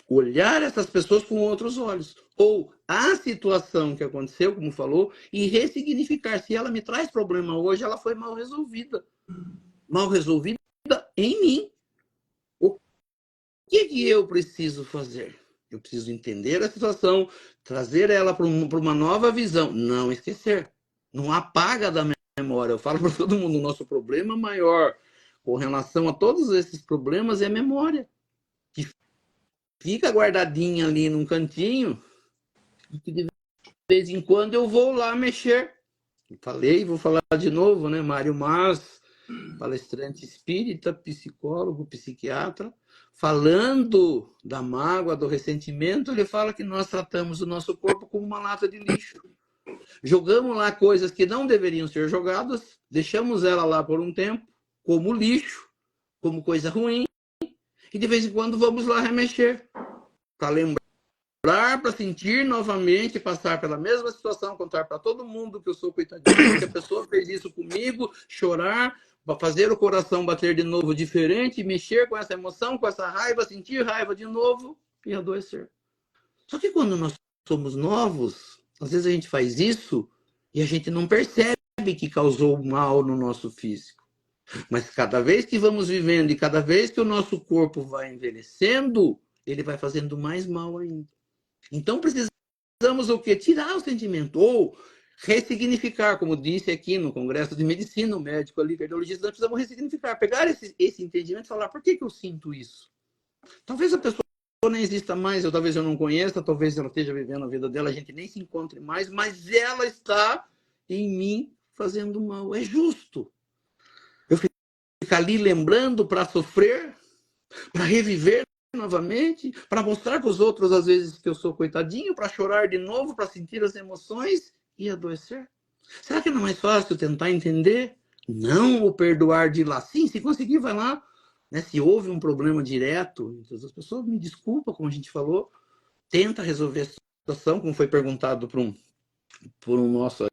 olhar essas pessoas com outros olhos. Ou a situação que aconteceu, como falou, e ressignificar. Se ela me traz problema hoje, ela foi mal resolvida. Mal resolvida em mim. O que eu preciso fazer? Eu preciso entender a situação, trazer ela para uma nova visão. Não esquecer. Não apaga da memória. Eu falo para todo mundo, o nosso problema maior com relação a todos esses problemas é a memória. Que fica guardadinha ali num cantinho e que de vez em quando eu vou lá mexer. Falei, vou falar de novo, né? Mário Mas, palestrante espírita, psicólogo, psiquiatra, falando da mágoa, do ressentimento, ele fala que nós tratamos o nosso corpo como uma lata de lixo. Jogamos lá coisas que não deveriam ser jogadas, deixamos ela lá por um tempo, como lixo, como coisa ruim, e de vez em quando vamos lá remexer, para lembrar, para sentir novamente, passar pela mesma situação, contar para todo mundo que eu sou coitadinho, que a pessoa fez isso comigo, chorar, para fazer o coração bater de novo diferente, mexer com essa emoção, com essa raiva, sentir raiva de novo e adoecer. Só que quando nós somos novos, às vezes a gente faz isso e a gente não percebe que causou mal no nosso físico. Mas cada vez que vamos vivendo e cada vez que o nosso corpo vai envelhecendo, ele vai fazendo mais mal ainda. Então precisamos o quê? Tirar o sentimento ou ressignificar, como disse aqui no Congresso de Medicina, o médico ali, cardiologista, nós precisamos ressignificar, pegar esse entendimento e falar, por que eu sinto isso? Talvez a pessoa nem exista mais, ou talvez eu não conheça, talvez ela esteja vivendo a vida dela, a gente nem se encontre mais, mas ela está em mim fazendo mal. É justo eu ficar ali lembrando para sofrer, para reviver novamente, para mostrar para os outros às vezes que eu sou coitadinho, para chorar de novo, para sentir as emoções e adoecer? Será que não é mais fácil tentar entender? Não o perdoar de lá. Sim, se conseguir, vai lá. Né? Se houve um problema direto entre as pessoas, me desculpa, como a gente falou, tenta resolver a situação, como foi perguntado por um nosso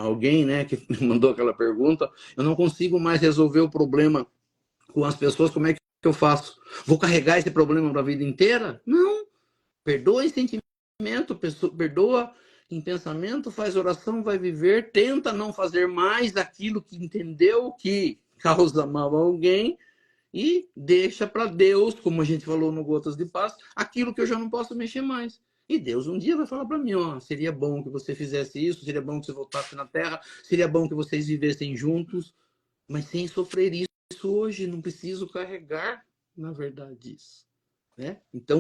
alguém, né, que mandou aquela pergunta. Eu não consigo mais resolver o problema com as pessoas, como é que eu faço? Vou carregar esse problema para a vida inteira? Não. Perdoa em sentimento, perdoa em pensamento, faz oração, vai viver, tenta não fazer mais aquilo que entendeu que causa mal a alguém e deixa para Deus, como a gente falou no Gotas de Paz, aquilo que eu já não posso mexer mais. E Deus um dia vai falar para mim, ó, seria bom que você fizesse isso, seria bom que você voltasse na Terra, seria bom que vocês vivessem juntos, mas sem sofrer isso hoje, não preciso carregar, na verdade, isso. Né? Então,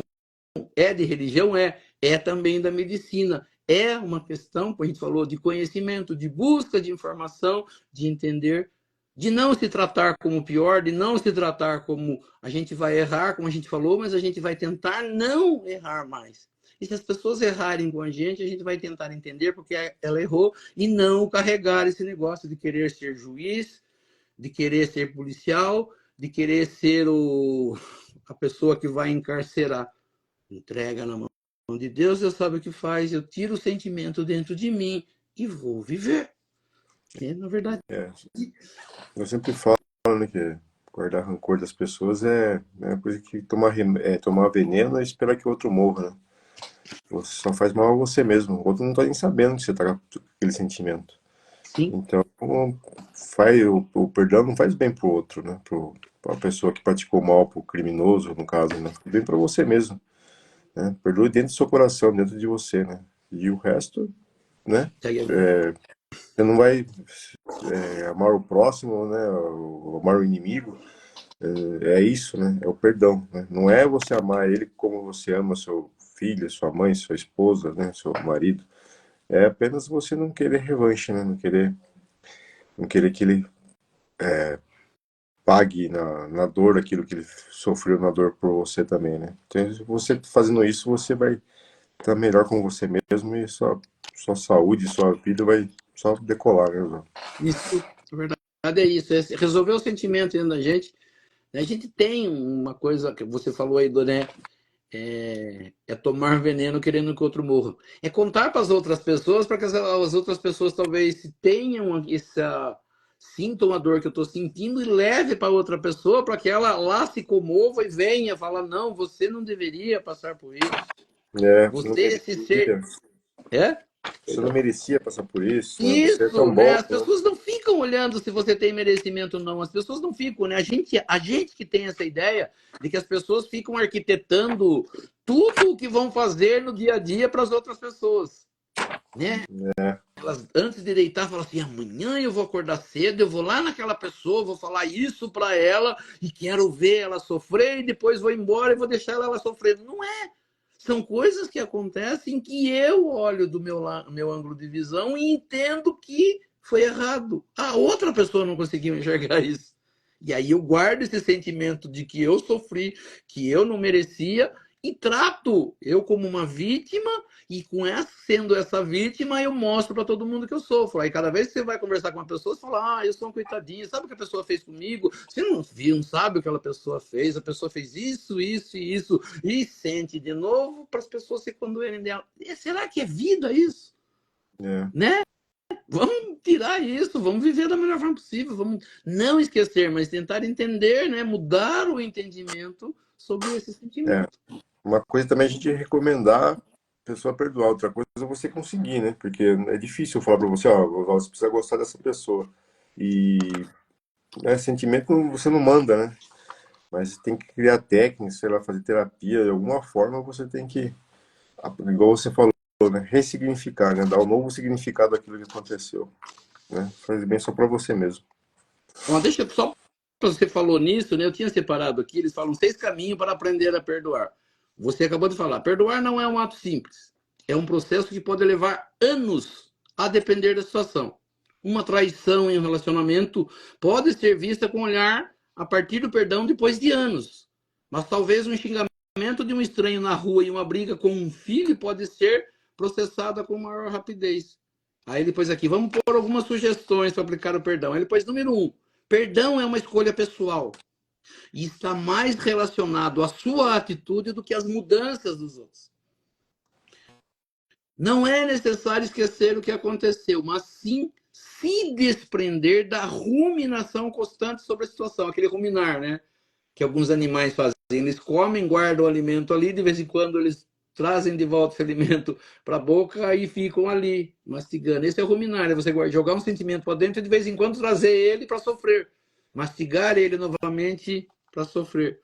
é de religião? É também da medicina. É uma questão, como a gente falou, de conhecimento, de busca de informação, de entender, de não se tratar como pior, de não se tratar como a gente vai errar, como a gente falou, mas a gente vai tentar não errar mais. E se as pessoas errarem com a gente vai tentar entender porque ela errou e não carregar esse negócio de querer ser juiz, de querer ser policial, de querer ser a pessoa que vai encarcerar. Entrega na mão de Deus, Deus sabe o que faz, eu tiro o sentimento dentro de mim e vou viver. Na verdade. Eu sempre falo, né, que guardar rancor das pessoas é uma coisa que tomar veneno e esperar que o outro morra, né? Você só faz mal a você mesmo. O outro não tá nem sabendo que você tá com aquele sentimento. Sim. Então, o perdão não faz bem pro outro, né? Pra pessoa que praticou mal, pro criminoso, no caso, né? Faz bem pra você mesmo. Né? Perdoe dentro do seu coração, dentro de você, né? E o resto, né? Você não vai amar o próximo, né? Amar o inimigo. É isso, né? É o perdão, né? Não é você amar ele como você ama seu filho, sua mãe, sua esposa, né? Seu marido. É apenas você não querer revanche, né? Não querer que ele pague na dor aquilo que ele sofreu na dor por você também, né? Então, você fazendo isso, você vai estar melhor com você mesmo e sua saúde, sua vida vai só decolar, né, João? Isso, a verdade é isso. É resolver o sentimento dentro da gente. A gente tem uma coisa que você falou aí, né? É tomar veneno querendo que o outro morra. É contar para as outras pessoas, para que as outras pessoas talvez tenham essa. Sintam a dor que eu estou sentindo e leve para outra pessoa para que ela lá se comova e venha falar: não, você não deveria passar por isso. Não Você, esse ser. merecia, É? você não merecia passar por isso, né? Você é Isso, tão né? bom, As né? pessoas não ficam olhando se você tem merecimento ou não. As pessoas não ficam, né? A gente que tem essa ideia de que as pessoas ficam arquitetando tudo o que vão fazer no dia a dia para as outras pessoas, né? Elas, antes de deitar, falam assim: amanhã eu vou acordar cedo, eu vou lá naquela pessoa, vou falar isso para ela e quero ver ela sofrer e depois vou embora e vou deixar ela sofrer. Não é. São coisas que acontecem que eu olho do meu ângulo de visão e entendo que foi errado. A outra pessoa não conseguiu enxergar isso. E aí eu guardo esse sentimento de que eu sofri, que eu não merecia, e trato eu como uma vítima, e com essa, sendo essa vítima, eu mostro para todo mundo que eu sofro. Aí cada vez que você vai conversar com uma pessoa, você fala: eu sou um coitadinho, sabe o que a pessoa fez comigo? Você não viu, não sabe o que aquela pessoa fez, a pessoa fez isso, isso e isso, e sente de novo para as pessoas se condoerem dela. E será que é vida isso? É, Né? Vamos tirar isso, vamos viver da melhor forma possível, vamos não esquecer, mas tentar entender, né? Mudar o entendimento sobre esse é. sentimento. Uma coisa também a gente recomendar a pessoa perdoar, outra coisa é você conseguir, né? Porque é difícil falar pra você, ó, você precisa gostar dessa pessoa. E sentimento você não manda, né? Mas tem que criar técnicas, sei lá, fazer terapia, de alguma forma você tem que, igual você falou, né? Ressignificar, né? Dar um novo significado àquilo que aconteceu, né? Fazer bem só pra você mesmo. Ó, deixa eu só. Você falou nisso, né? Eu tinha separado aqui, eles falam 6 caminhos para aprender a perdoar. Você acabou de falar, perdoar não é um ato simples. É um processo que pode levar anos a depender da situação. Uma traição em um relacionamento pode ser vista com olhar a partir do perdão depois de anos. Mas talvez um xingamento de um estranho na rua e uma briga com um filho pode ser processada com maior rapidez. Aí depois aqui, vamos pôr algumas sugestões para aplicar o perdão. Aí depois, número 1, perdão é uma escolha pessoal e está mais relacionado à sua atitude do que às mudanças dos outros. Não é necessário esquecer o que aconteceu, mas sim se desprender da ruminação constante sobre a situação, aquele ruminar, né? Que alguns animais fazem. Eles comem, guardam o alimento ali, de vez em quando eles trazem de volta esse alimento para a boca e ficam ali, mastigando. Esse é o ruminar, é você jogar um sentimento para dentro e de vez em quando trazer ele para sofrer. Mastigar ele novamente para sofrer.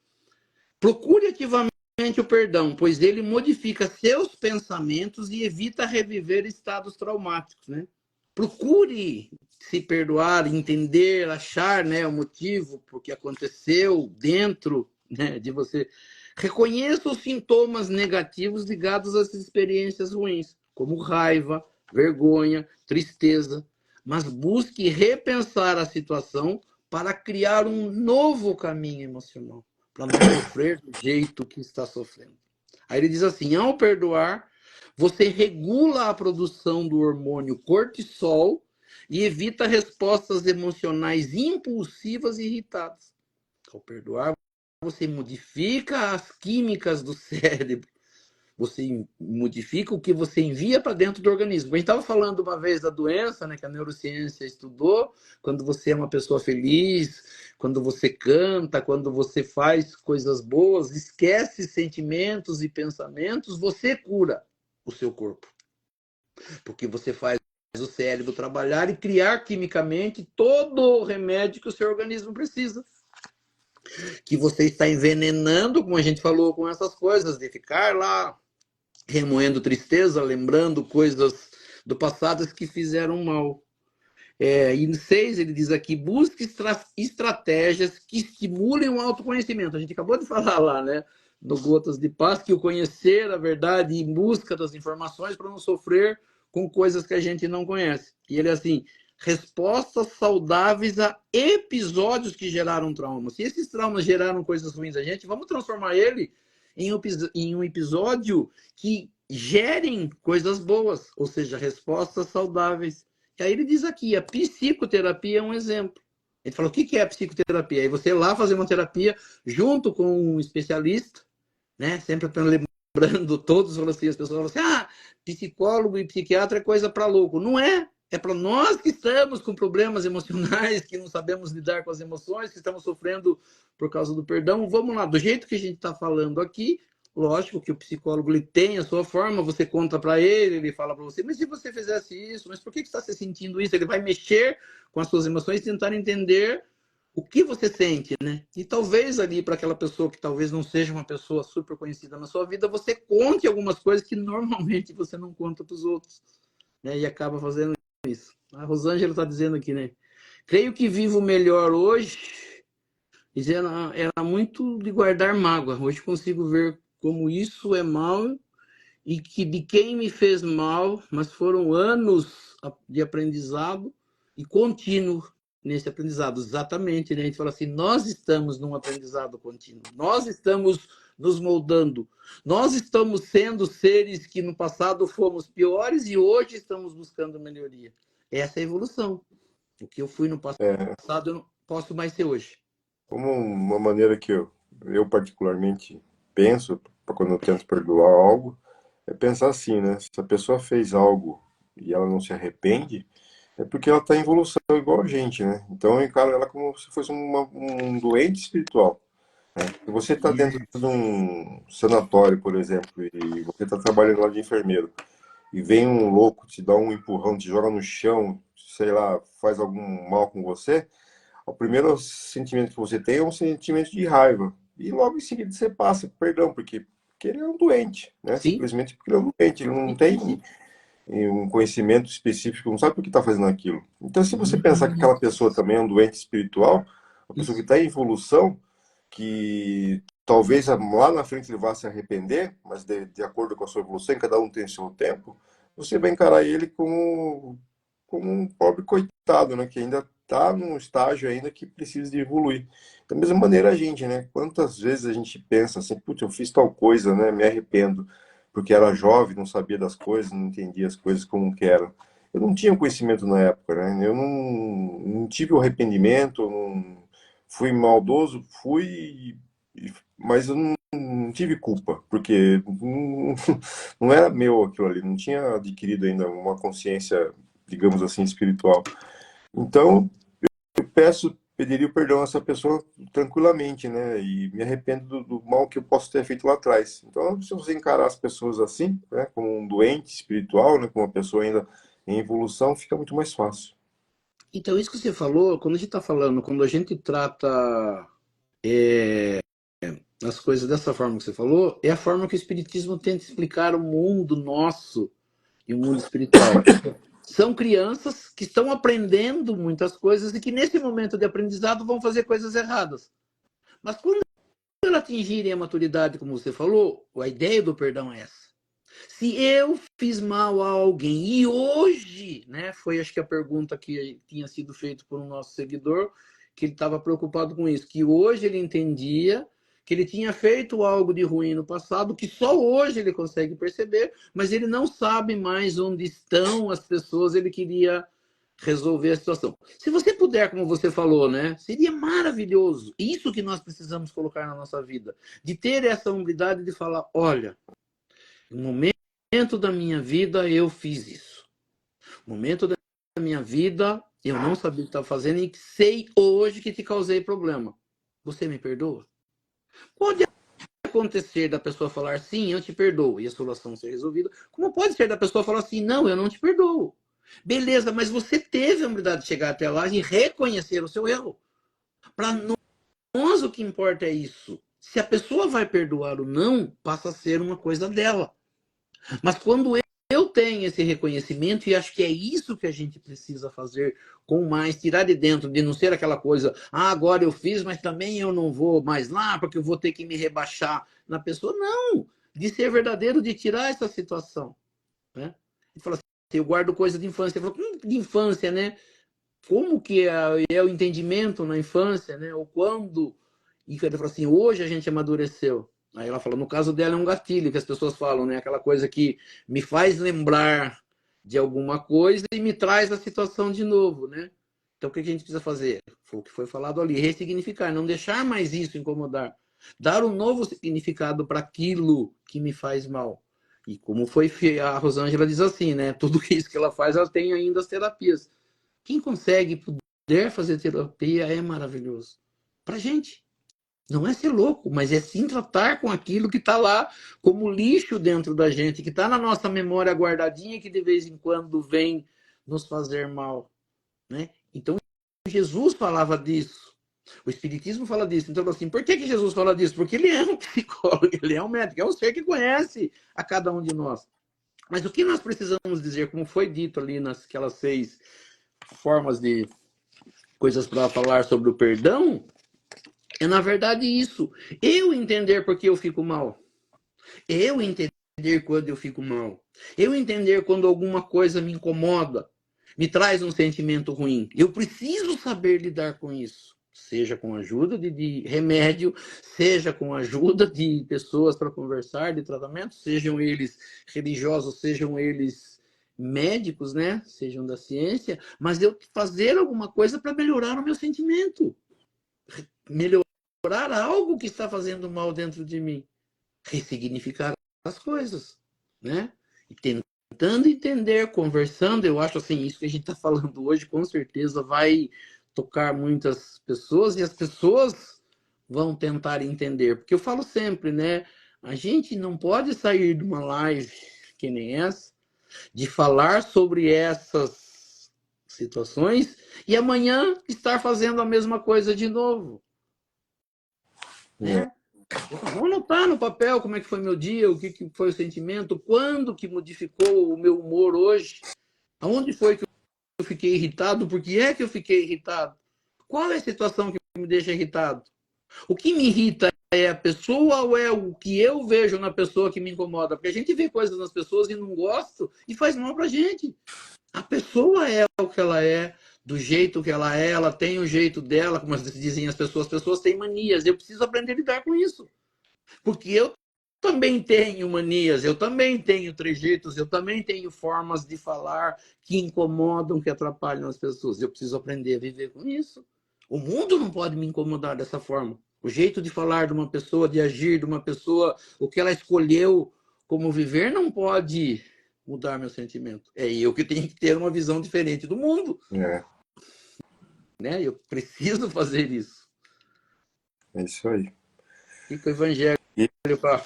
Procure ativamente o perdão, pois ele modifica seus pensamentos e evita reviver estados traumáticos, né? Procure se perdoar, entender, achar, né, o motivo porque aconteceu dentro, né, de você. Reconheça os sintomas negativos ligados às experiências ruins, como raiva, vergonha, tristeza, mas busque repensar a situação para criar um novo caminho emocional, para não sofrer do jeito que está sofrendo. Aí ele diz assim: ao perdoar, você regula a produção do hormônio cortisol e evita respostas emocionais impulsivas e irritadas. Ao perdoar, você modifica as químicas do cérebro. Você modifica o que você envia para dentro do organismo. A gente estava falando uma vez da doença, né, que a neurociência estudou, quando você é uma pessoa feliz, quando você canta, quando você faz coisas boas, esquece sentimentos e pensamentos, você cura o seu corpo. Porque você faz o cérebro trabalhar e criar quimicamente todo o remédio que o seu organismo precisa. Que você está envenenando, como a gente falou, com essas coisas, de ficar lá remoendo tristeza, lembrando coisas do passado que fizeram mal. E no 6, ele diz aqui: busque estratégias que estimulem o autoconhecimento. A gente acabou de falar lá, né? No Gotas de Paz, que o conhecer a verdade em busca das informações para não sofrer com coisas que a gente não conhece. E ele é assim, respostas saudáveis a episódios que geraram trauma. Se esses traumas geraram coisas ruins a gente, vamos transformar ele em um episódio que gerem coisas boas, ou seja, respostas saudáveis. E aí ele diz aqui, a psicoterapia é um exemplo. Ele falou, o que é a psicoterapia? Aí você ir lá fazer uma terapia junto com um especialista, né? Sempre lembrando todos, assim, as pessoas falam assim, psicólogo e psiquiatra é coisa para louco. Não é. É para nós que estamos com problemas emocionais, que não sabemos lidar com as emoções, que estamos sofrendo por causa do perdão. Vamos lá, do jeito que a gente está falando aqui, lógico que o psicólogo ele tem a sua forma, você conta para ele fala para você, mas se você fizesse isso, mas por que você está se sentindo isso? Ele vai mexer com as suas emoções e tentar entender o que você sente, né? E talvez ali para aquela pessoa que talvez não seja uma pessoa super conhecida na sua vida, você conte algumas coisas que normalmente você não conta para os outros, né? E acaba fazendo isso. A Rosângela está dizendo aqui, né? Creio que vivo melhor hoje. Dizendo, era muito de guardar mágoa. Hoje consigo ver como isso é mal e que de quem me fez mal, mas foram anos de aprendizado e contínuo nesse aprendizado. Exatamente, né? A gente fala assim, nós estamos num aprendizado contínuo. Nós estamos nos moldando. Nós estamos sendo seres que no passado fomos piores e hoje estamos buscando melhoria. Essa é a evolução. O que eu fui no passado, eu não posso mais ser hoje. Como uma maneira que eu particularmente penso, para quando eu tento perdoar algo, é pensar assim, né? Se a pessoa fez algo e ela não se arrepende, é porque ela está em evolução igual a gente, né? Então eu encaro ela como se fosse um doente espiritual. Se você está dentro de um sanatório, por exemplo, e você está trabalhando lá de enfermeiro, e vem um louco, te dá um empurrão, te joga no chão, sei lá, faz algum mal com você, o primeiro sentimento que você tem é um sentimento de raiva. E logo em seguida você passa perdão, porque ele é um doente, né? Sim, Simplesmente porque ele é um doente, ele não tem um conhecimento específico, não sabe por que está fazendo aquilo. Então, se você pensar que aquela pessoa também é um doente espiritual, uma pessoa que está em evolução, que talvez lá na frente ele vá se arrepender, mas de acordo com a sua evolução, cada um tem seu tempo, você vai encarar ele como um pobre coitado, né? Que ainda está num estágio ainda que precisa de evoluir. Da mesma maneira a gente, né? Quantas vezes a gente pensa assim, putz, eu fiz tal coisa, né? Me arrependo, porque era jovem, não sabia das coisas, não entendia as coisas como que eram. Eu não tinha conhecimento na época, né? Eu não tive o arrependimento, não fui maldoso, mas eu não tive culpa, porque não era meu aquilo ali, não tinha adquirido ainda uma consciência, digamos assim, espiritual. Então, pediria o perdão a essa pessoa tranquilamente, né? E me arrependo do mal que eu posso ter feito lá atrás. Então, se você encarar as pessoas assim, né, como um doente espiritual, né, como uma pessoa ainda em evolução, fica muito mais fácil. então, isso que você falou, quando a gente está falando, quando a gente trata as coisas dessa forma que você falou, é a forma que o Espiritismo tenta explicar o mundo nosso e o mundo espiritual. São crianças que estão aprendendo muitas coisas e que, nesse momento de aprendizado, vão fazer coisas erradas. Mas quando elas atingirem a maturidade, como você falou, a ideia do perdão é essa. Se eu fiz mal a alguém e hoje, né, foi acho que a pergunta que tinha sido feita por um nosso seguidor, que ele estava preocupado com isso, que hoje ele entendia que ele tinha feito algo de ruim no passado, que só hoje ele consegue perceber, mas ele não sabe mais onde estão as pessoas, ele queria resolver a situação. Se você puder, como você falou, né, seria maravilhoso. Isso que nós precisamos colocar na nossa vida, de ter essa humildade de falar, olha, no momento da minha vida eu fiz isso. No momento da minha vida eu não sabia o que estava fazendo e sei hoje que te causei problema. Você me perdoa? Pode acontecer da pessoa falar sim, eu te perdoo e a solução ser resolvida. Como pode ser da pessoa falar assim, não, eu não te perdoo. Beleza, mas você teve a humildade de chegar até lá e reconhecer o seu erro. Para nós o que importa é isso. Se a pessoa vai perdoar ou não, passa a ser uma coisa dela. Mas quando eu tenho esse reconhecimento, e acho que é isso que a gente precisa fazer com mais, tirar de dentro, de não ser aquela coisa, agora eu fiz, mas também eu não vou mais lá, porque eu vou ter que me rebaixar na pessoa. Não! De ser verdadeiro, de tirar essa situação. Né? E falar assim, eu guardo coisa de infância. Eu falo, de infância, né? Como que é o entendimento na infância, né? Ou quando... E ela falou assim, hoje a gente amadureceu. Aí ela falou, no caso dela é um gatilho, que as pessoas falam, né? Aquela coisa que me faz lembrar de alguma coisa e me traz a situação de novo, né? Então o que a gente precisa fazer? Foi o que foi falado ali, ressignificar, não deixar mais isso incomodar. Dar um novo significado para aquilo que me faz mal. E como foi a Rosângela diz assim, né? Tudo isso que ela faz, ela tem ainda as terapias. Quem consegue poder fazer terapia é maravilhoso. Pra gente. Não é ser louco, mas é sim tratar com aquilo que está lá como lixo dentro da gente, que está na nossa memória guardadinha, que de vez em quando vem nos fazer mal, né? Então, Jesus falava disso. O Espiritismo fala disso. Então, assim, por que Jesus fala disso? Porque ele é um psicólogo, ele é um médico, é um ser que conhece a cada um de nós. Mas o que nós precisamos dizer, como foi dito ali naquelas 6 formas de coisas para falar sobre o perdão, é na verdade isso. Eu entender por que eu fico mal. Eu entender quando eu fico mal. Eu entender quando alguma coisa me incomoda, me traz um sentimento ruim. Eu preciso saber lidar com isso. Seja com a ajuda de remédio, seja com a ajuda de pessoas para conversar, de tratamento, sejam eles religiosos, sejam eles médicos, né? Sejam da ciência, mas eu fazer alguma coisa para melhorar o meu sentimento. Melhorar algo que está fazendo mal dentro de mim. Ressignificar as coisas, né? E tentando entender, conversando, eu acho assim, isso que a gente está falando hoje, com certeza vai tocar muitas pessoas e as pessoas vão tentar entender, porque eu falo sempre, né? A gente não pode sair de uma live que nem essa, de falar sobre essas situações e amanhã estar fazendo a mesma coisa de novo, né? Vamos anotar no papel como é que foi meu dia, o que foi o sentimento, quando que modificou o meu humor hoje, aonde foi que eu fiquei irritado, por que é que eu fiquei irritado, qual é a situação que me deixa irritado, o que me irrita é a pessoa ou é o que eu vejo na pessoa que me incomoda, porque a gente vê coisas nas pessoas e não gosta e faz mal pra gente. A pessoa é o que ela é, do jeito que ela tem o jeito dela, como dizem as pessoas têm manias, eu preciso aprender a lidar com isso. Porque eu também tenho manias, eu também tenho trejeitos, eu também tenho formas de falar que incomodam, que atrapalham as pessoas. Eu preciso aprender a viver com isso. O mundo não pode me incomodar dessa forma. O jeito de falar de uma pessoa, de agir de uma pessoa, o que ela escolheu como viver, não pode mudar meu sentimento. É eu que tenho que ter uma visão diferente do mundo. Né? Eu preciso fazer isso. É isso aí. Fica o evangelho para...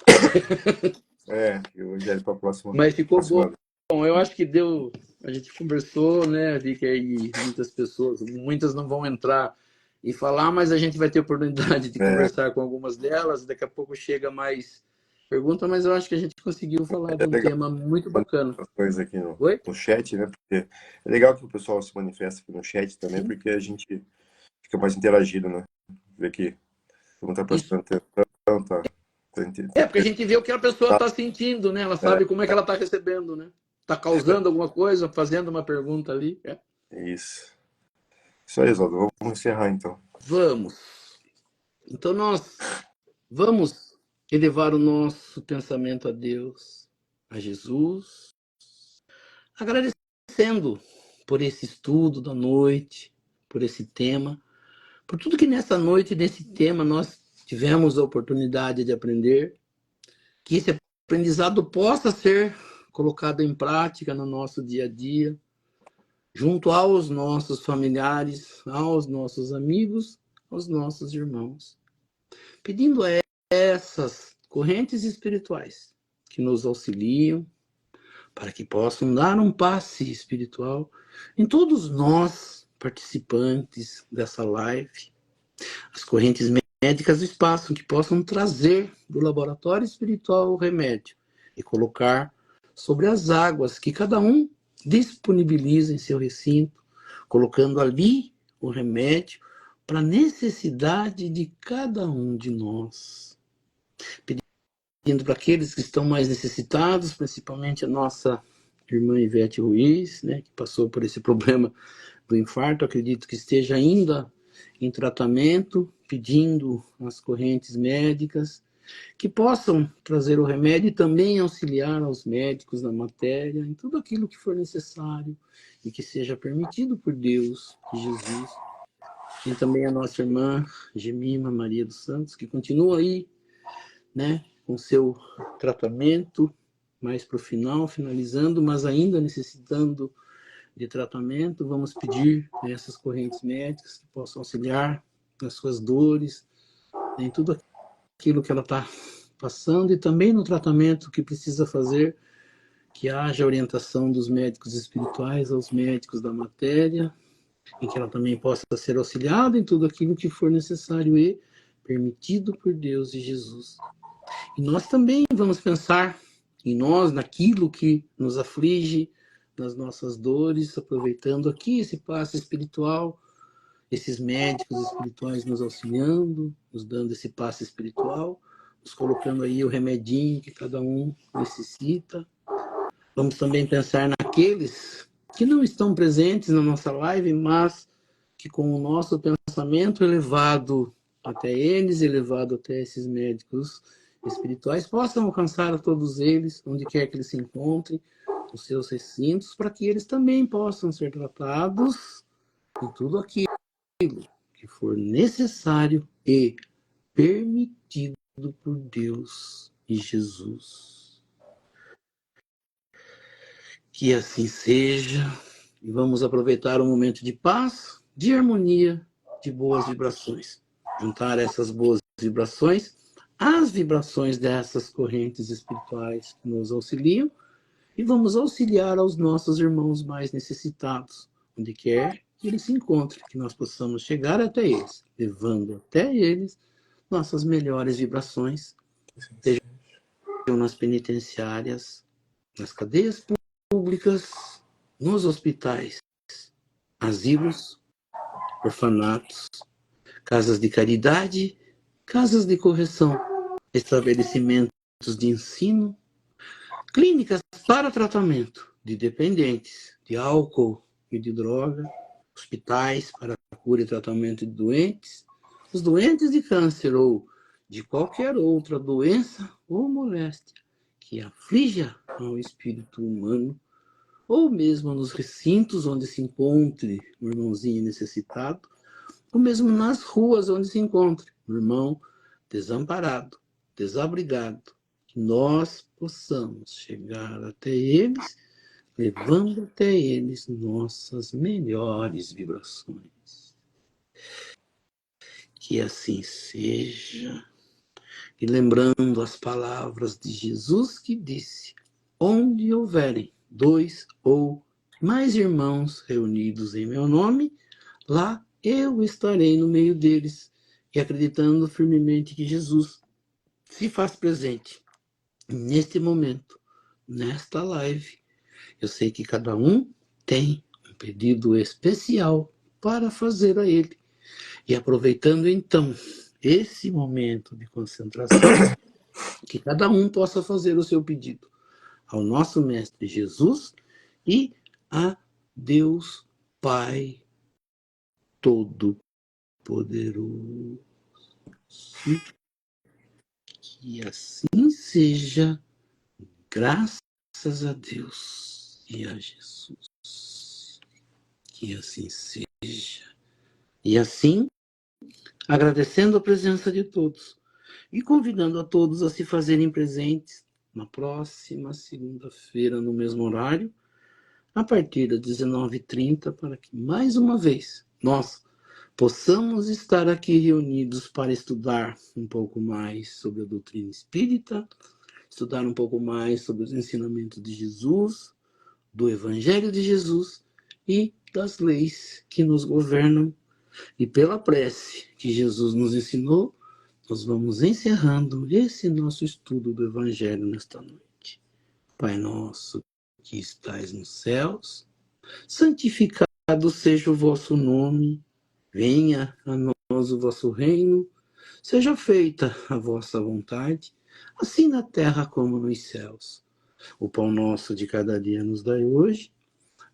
o evangelho para a próxima. Mas ficou bom. Próxima. Bom, eu acho que deu. A gente conversou, né? Vi que aí muitas pessoas, muitas não vão entrar e falar, mas a gente vai ter oportunidade de conversar com algumas delas. Daqui a pouco chega mais pergunta, mas eu acho que a gente conseguiu falar de um Legal tema muito bacana. as coisas aqui Oi? no chat, né? Porque é legal que o pessoal se manifesta aqui no chat também, Sim. porque a gente fica mais interagido, né? Ver que não está prestando atenção, tá porque a gente vê o que a pessoa está sentindo, né? Ela sabe como é que ela está recebendo, né? Está causando alguma coisa, fazendo uma pergunta ali. Isso. Isso aí, Oswaldo. Vamos encerrar então. Vamos. Então nós vamos elevar o nosso pensamento a Deus, a Jesus, agradecendo por esse estudo da noite, por esse tema, por tudo que nessa noite, nesse tema, nós tivemos a oportunidade de aprender, que esse aprendizado possa ser colocado em prática no nosso dia a dia, junto aos nossos familiares, aos nossos amigos, aos nossos irmãos. Pedindo a essas correntes espirituais que nos auxiliam, para que possam dar um passe espiritual em todos nós, participantes dessa live, as correntes médicas do espaço, que possam trazer do laboratório espiritual o remédio e colocar sobre as águas que cada um disponibiliza em seu recinto, colocando ali o remédio para a necessidade de cada um de nós. Pedindo para aqueles que estão mais necessitados, principalmente a nossa irmã Ivete Ruiz, né, que passou por esse problema do infarto, acredito que esteja ainda em tratamento, pedindo as correntes médicas que possam trazer o remédio e também auxiliar aos médicos na matéria, em tudo aquilo que for necessário e que seja permitido por Deus e Jesus. E também a nossa irmã Gemima Maria dos Santos, que continua aí, né, com seu tratamento, mais para o final, finalizando, mas ainda necessitando de tratamento. Vamos pedir essas correntes médicas que possam auxiliar nas suas dores, em tudo aquilo que ela está passando e também no tratamento que precisa fazer, que haja orientação dos médicos espirituais aos médicos da matéria, e que ela também possa ser auxiliada em tudo aquilo que for necessário e permitido por Deus e Jesus. E nós também vamos pensar em nós, naquilo que nos aflige, nas nossas dores, aproveitando aqui esse passe espiritual, esses médicos espirituais nos auxiliando, nos dando esse passe espiritual, nos colocando aí o remedinho que cada um necessita. Vamos também pensar naqueles que não estão presentes na nossa live, mas que com o nosso pensamento elevado até eles, elevado até esses médicos espirituais, possam alcançar a todos eles, onde quer que eles se encontrem, os seus recintos, para que eles também possam ser tratados em tudo aquilo que for necessário e permitido por Deus e Jesus. Que assim seja, e vamos aproveitar um momento de paz, de harmonia, de boas vibrações. Juntar essas boas vibrações às vibrações dessas correntes espirituais que nos auxiliam, e vamos auxiliar aos nossos irmãos mais necessitados, onde quer que eles se encontrem, que nós possamos chegar até eles, levando até eles nossas melhores vibrações, sejam nas penitenciárias, nas cadeias públicas, nos hospitais, asilos, orfanatos, casas de caridade, casas de correção, estabelecimentos de ensino, clínicas para tratamento de dependentes de álcool e de droga, hospitais para cura e tratamento de doentes, os doentes de câncer ou de qualquer outra doença ou moléstia que aflija ao espírito humano, ou mesmo nos recintos onde se encontre um irmãozinho necessitado, ou mesmo nas ruas onde se encontre um irmão desamparado, desabrigado, que nós possamos chegar até eles, levando até eles nossas melhores vibrações. Que assim seja. E lembrando as palavras de Jesus que disse: onde houverem 2 ou mais irmãos reunidos em meu nome, lá eu estarei no meio deles. E acreditando firmemente que Jesus se faz presente neste momento, nesta live, eu sei que cada um tem um pedido especial para fazer a ele. E aproveitando então esse momento de concentração, que cada um possa fazer o seu pedido ao nosso Mestre Jesus e a Deus Pai Todo-Poderoso. Que assim seja, graças a Deus e a Jesus. Que assim seja. E assim, agradecendo a presença de todos e convidando a todos a se fazerem presentes na próxima segunda-feira, no mesmo horário, a partir das 19h30, para que, mais uma vez, nós possamos estar aqui reunidos para estudar um pouco mais sobre a doutrina espírita, estudar um pouco mais sobre os ensinamentos de Jesus, do Evangelho de Jesus e das leis que nos governam. E pela prece que Jesus nos ensinou, nós vamos encerrando esse nosso estudo do Evangelho nesta noite. Pai nosso que estais nos céus, santificado seja o vosso nome, venha a nós o vosso reino, seja feita a vossa vontade, assim na terra como nos céus. O pão nosso de cada dia nos dai hoje.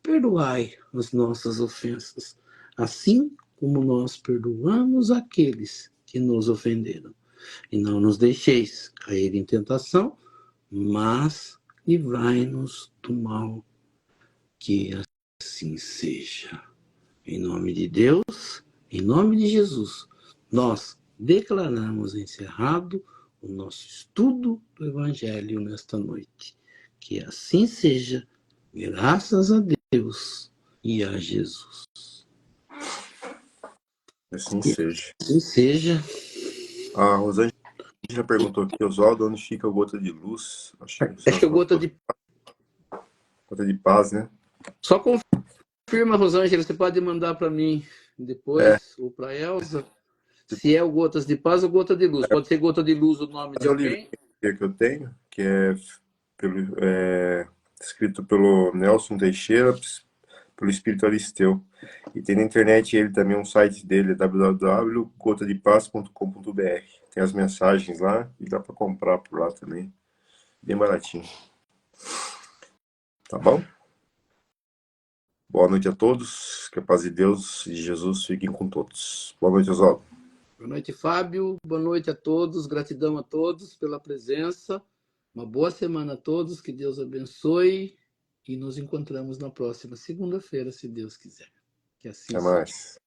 Perdoai as nossas ofensas, assim como nós perdoamos aqueles que nos ofenderam. E não nos deixeis cair em tentação, mas livrai-nos do mal. Que assim seja. Em nome de Deus, em nome de Jesus, nós declaramos encerrado o nosso estudo do Evangelho nesta noite. Que assim seja, graças a Deus e a Jesus. Assim seja. Assim seja. A Rosângela perguntou aqui, Oswaldo, onde fica a gota de luz? Acho que Acho que a gota de... gota de paz, né? Só confirma, Rosângela, você pode mandar para mim depois, ou para a Elza, se é o Gotas de Paz ou Gota de Luz. Pode ser Gota de Luz o nome de Mas é o livro alguém? que eu tenho, que é, escrito pelo Nelson Teixeira, pelo Espírito Aristeu. E tem na internet ele também, um site dele, www.gotadepaz.com.br. Tem as mensagens lá e dá para comprar por lá também. Bem baratinho. Tá bom? Boa noite a todos. Que a paz de Deus e Jesus fiquem com todos. Boa noite, Oswaldo. Boa noite, Fábio. Boa noite a todos. Gratidão a todos pela presença. Uma boa semana a todos. Que Deus abençoe. E nos encontramos na próxima segunda-feira, se Deus quiser. Que assim Até seja. mais.